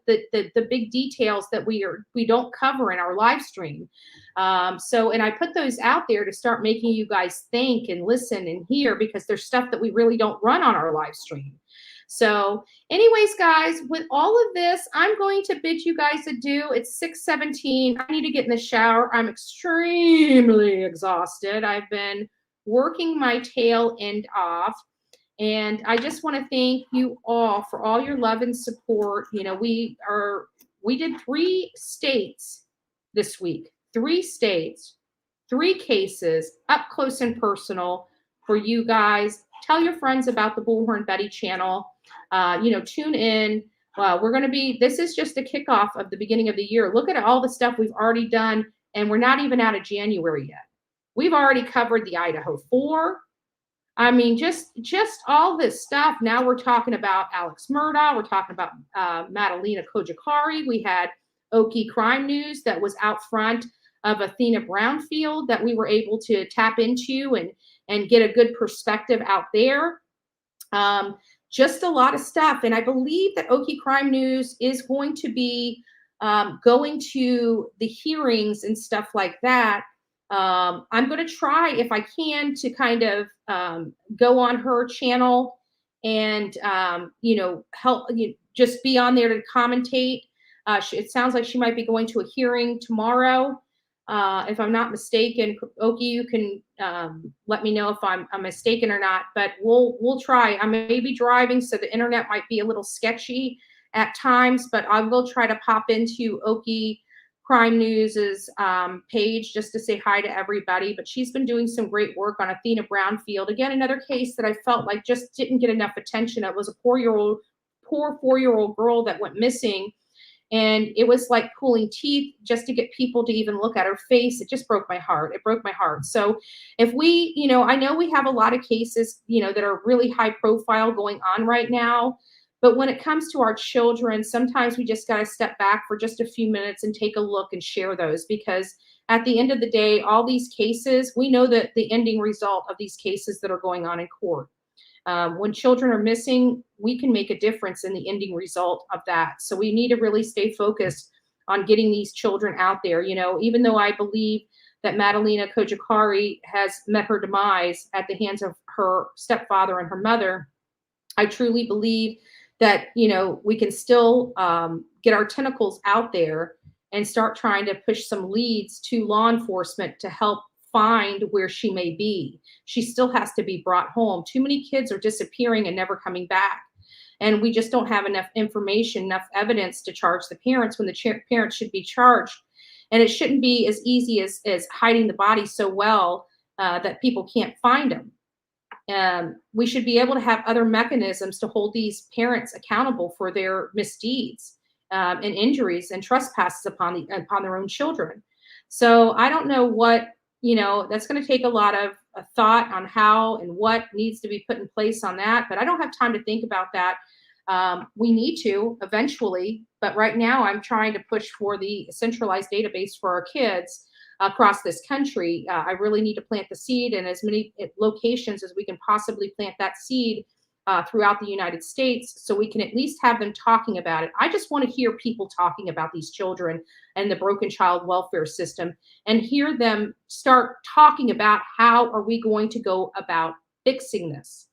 big details that we don't cover in our live stream. And I put those out there to start making you guys think and listen and hear, because there's stuff that we really don't run on our live stream. So anyways, guys, with all of this, I'm going to bid you guys adieu. It's 6:17. I need to get in the shower. I'm extremely exhausted. I've been working my tail end off. And I just want to thank you all for all your love and support. We did 3 states this week, 3 states, 3 cases, up close and personal for you guys. Tell your friends about the Bullhorn Betty channel. Tune in. This is just the kickoff of the beginning of the year. Look at all the stuff we've already done, and we're not even out of January yet. We've already covered the Idaho 4. Just all this stuff. Now we're talking about Alex Mudaugh. We're talking about Madalena Kojakari. We had Okie Crime News that was out front of Athena Brownfield that we were able to tap into and get a good perspective out there. Just a lot of stuff. And I believe that Okie Crime News is going to be going to the hearings and stuff like that. I'm going to try, if I can, to kind of go on her channel and, help just be on there to commentate. It sounds like she might be going to a hearing tomorrow. If I'm not mistaken. Okie, you can let me know if I'm mistaken or not, but we'll try. I may be driving, so the internet might be a little sketchy at times, but I will try to pop into Okie Crime News's page just to say hi to everybody. But she's been doing some great work on Athena Brownfield. Again, another case that I felt like just didn't get enough attention. It was a poor 4-year-old girl that went missing. And it was like pulling teeth just to get people to even look at her face. It just broke my heart. It broke my heart. So if we, I know we have a lot of cases, that are really high profile going on right now. But when it comes to our children, sometimes we just got to step back for just a few minutes and take a look and share those, because at the end of the day, all these cases, we know that the ending result of these cases that are going on in court. When children are missing, we can make a difference in the ending result of that. So we need to really stay focused on getting these children out there. Even though I believe that Madalena Kojakari has met her demise at the hands of her stepfather and her mother, I truly believe that, we can still get our tentacles out there and start trying to push some leads to law enforcement to help find where she may be. She still has to be brought home. Too many kids are disappearing and never coming back. And we just don't have enough information, enough evidence to charge the parents when the parents should be charged. And it shouldn't be as easy as hiding the body so well that people can't find them. We should be able to have other mechanisms to hold these parents accountable for their misdeeds and injuries and trespasses upon their own children. So I don't know what, that's going to take a lot of thought on how and what needs to be put in place on that. But I don't have time to think about that. We need to eventually, but right now I'm trying to push for the centralized database for our kids across this country. I really need to plant the seed in as many locations as we can possibly plant that seed throughout the United States, so we can at least have them talking about it. I just want to hear people talking about these children and the broken child welfare system, and hear them start talking about how are we going to go about fixing this?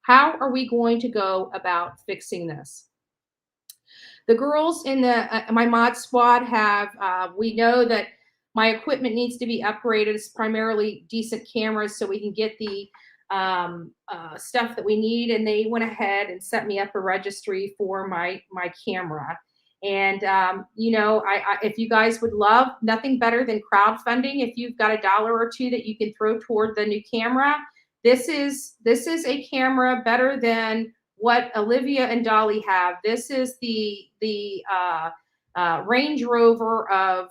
How are we going to go about fixing this? The girls in my mod squad have, we know that my equipment needs to be upgraded. It's primarily decent cameras so we can get the stuff that we need, and they went ahead and set me up a registry for my camera. And you know, if you guys would love, nothing better than crowdfunding. If you've got $1 or $2 that you can throw toward the new camera, this is a camera better than what Olivia and Dolly have. This is the Range Rover of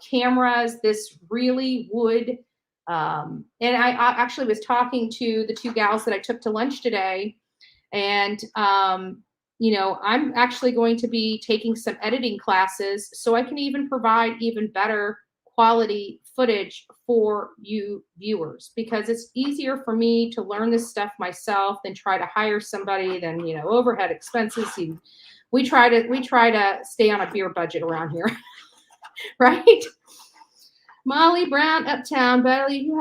cameras. This really would. And I actually was talking to the 2 gals that I took to lunch today, and you know, I'm actually going to be taking some editing classes so I can even provide even better quality footage for you viewers, because it's easier for me to learn this stuff myself than try to hire somebody. Then, you know, overhead expenses. We try to stay on a beer budget around here, right? Molly Brown, Uptown, Betty, you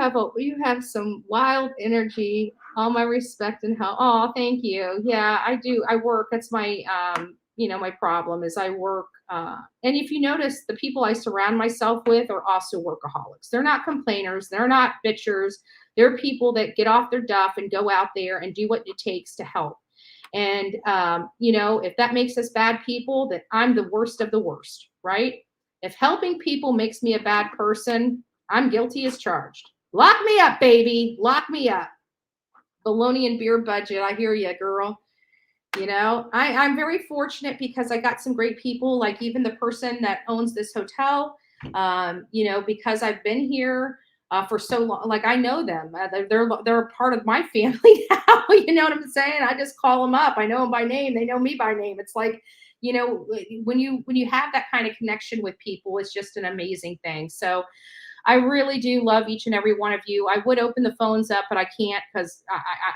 have some wild energy. All my respect and help. Oh, thank you. Yeah, I do. I work. That's my, you know, my problem is I work. And if you notice, the people I surround myself with are also workaholics. They're not complainers. They're not bitchers. They're people that get off their duff and go out there and do what it takes to help. And, you know, if that makes us bad people, then I'm the worst of the worst, right? If helping people makes me a bad person, I'm guilty as charged. Lock me up, baby. Lock me up. Baloney and beer budget. I hear you, girl. You know, I'm very fortunate because I got some great people, like even the person that owns this hotel, you know, because I've been here for so long. Like, I know them. They're a part of my family now. You know what I'm saying? I just call them up. I know them by name. They know me by name. It's like, you know, when you have that kind of connection with people, it's just an amazing thing. So I really do love each and every one of you. I would open the phones up, but I can't because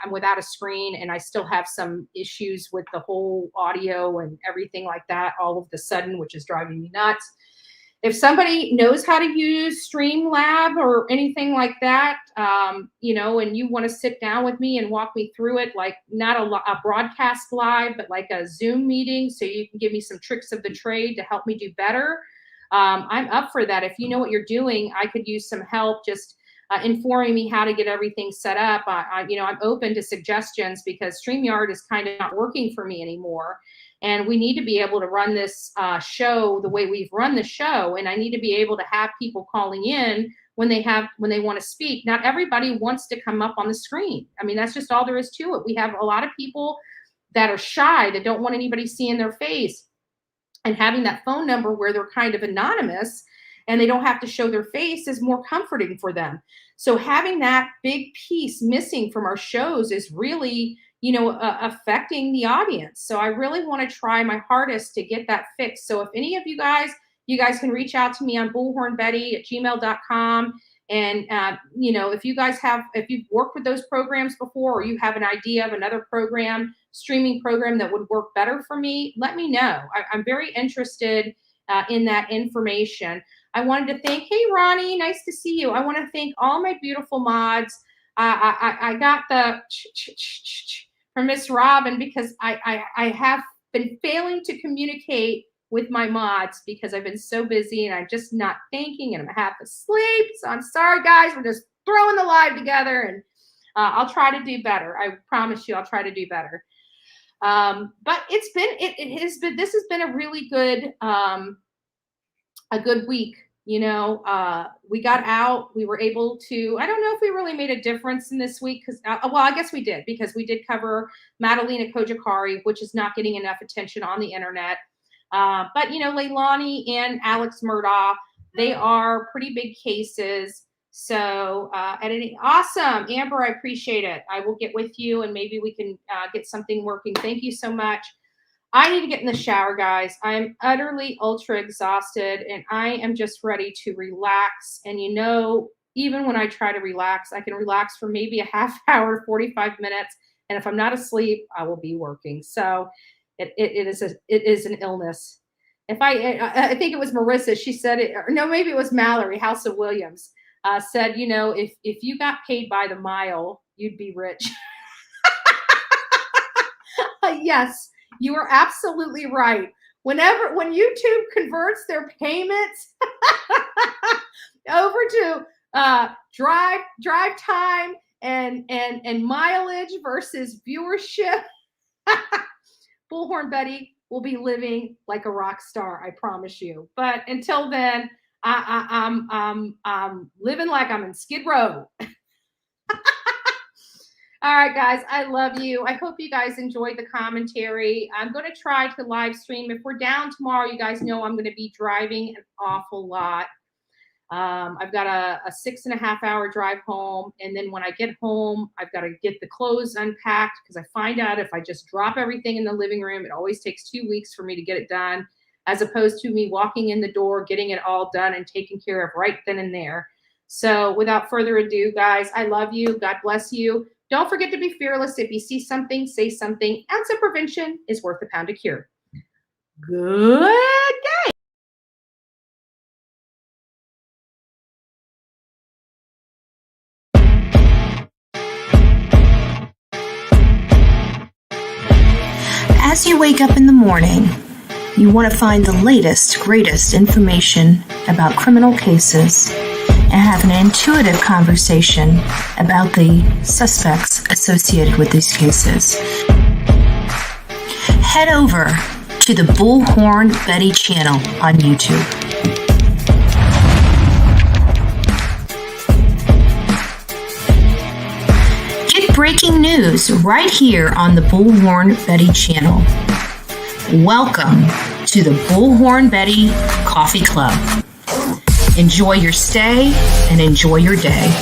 I'm without a screen, and I still have some issues with the whole audio and everything like that all of a sudden, which is driving me nuts. If somebody knows how to use Streamlab or anything like that, you know, and you want to sit down with me and walk me through it, like not a broadcast live, but like a Zoom meeting, so you can give me some tricks of the trade to help me do better, I'm up for that. If you know what you're doing, I could use some help just informing me how to get everything set up. You know, I'm open to suggestions because StreamYard is kind of not working for me anymore. And we need to be able to run this show the way we've run the show. And I need to be able to have people calling in when they want to speak. Not everybody wants to come up on the screen. I mean, that's just all there is to it. We have a lot of people that are shy, that don't want anybody seeing their face. And having that phone number where they're kind of anonymous and they don't have to show their face is more comforting for them. So having that big piece missing from our shows is really, you know, affecting the audience. So I really want to try my hardest to get that fixed. So if any of you guys can reach out to me on bullhornbetty@gmail.com. And, you know, if you've worked with those programs before, or you have an idea of another streaming program that would work better for me, let me know. I'm very interested in that information. I wanted to thank, hey, Ronnie, nice to see you. I want to thank all my beautiful mods. I got the from Miss Robin because I have been failing to communicate with my mods because I've been so busy and I'm just not thinking and I'm half asleep. So I'm sorry, guys. We're just throwing the live together, and I'll try to do better. I promise you, I'll try to do better. But this has been a really good, a good week. You know, we got out, we were able to, I don't know if we really made a difference in this week because, well, I guess we did, because we did cover Madalena Kojakari, which is not getting enough attention on the internet. But, you know, Leilani and Alex Mudaugh, they are pretty big cases. So editing, awesome. Amber, I appreciate it. I will get with you and maybe we can get something working. Thank you so much. I need to get in the shower, guys. I'm utterly ultra exhausted and I am just ready to relax. And you know, even when I try to relax, I can relax for maybe a half hour, 45 minutes. And if I'm not asleep, I will be working. So it is an illness. If I think it was Marissa, she said it, or no, maybe it was Mallory, House of Williams, said, you know, if you got paid by the mile, you'd be rich. Yes, you are absolutely right. When YouTube converts their payments over to drive time and mileage versus viewership, Bullhorn Betty will be living like a rock star, I promise you. But until then, I'm living like I'm in Skid Row. All right, guys, I love you. I hope you guys enjoyed the commentary. I'm going to try to live stream. If we're down tomorrow, you guys know I'm going to be driving an awful lot. I've got a 6.5 hour drive home. And then when I get home, I've got to get the clothes unpacked because I find out if I just drop everything in the living room, it always takes 2 weeks for me to get it done, as opposed to me walking in the door, getting it all done and taken care of right then and there. So without further ado, guys, I love you. God bless you. Don't forget to be fearless. If you see something, say something. Ounce of prevention is worth a pound of cure. Good day. As you wake up in the morning, you want to find the latest, greatest information about criminal cases and have an intuitive conversation about the suspects associated with these cases. Head over to the Bullhorn Betty channel on YouTube. Get breaking news right here on the Bullhorn Betty channel. Welcome to the Bullhorn Betty Coffee Club. Enjoy your stay and enjoy your day.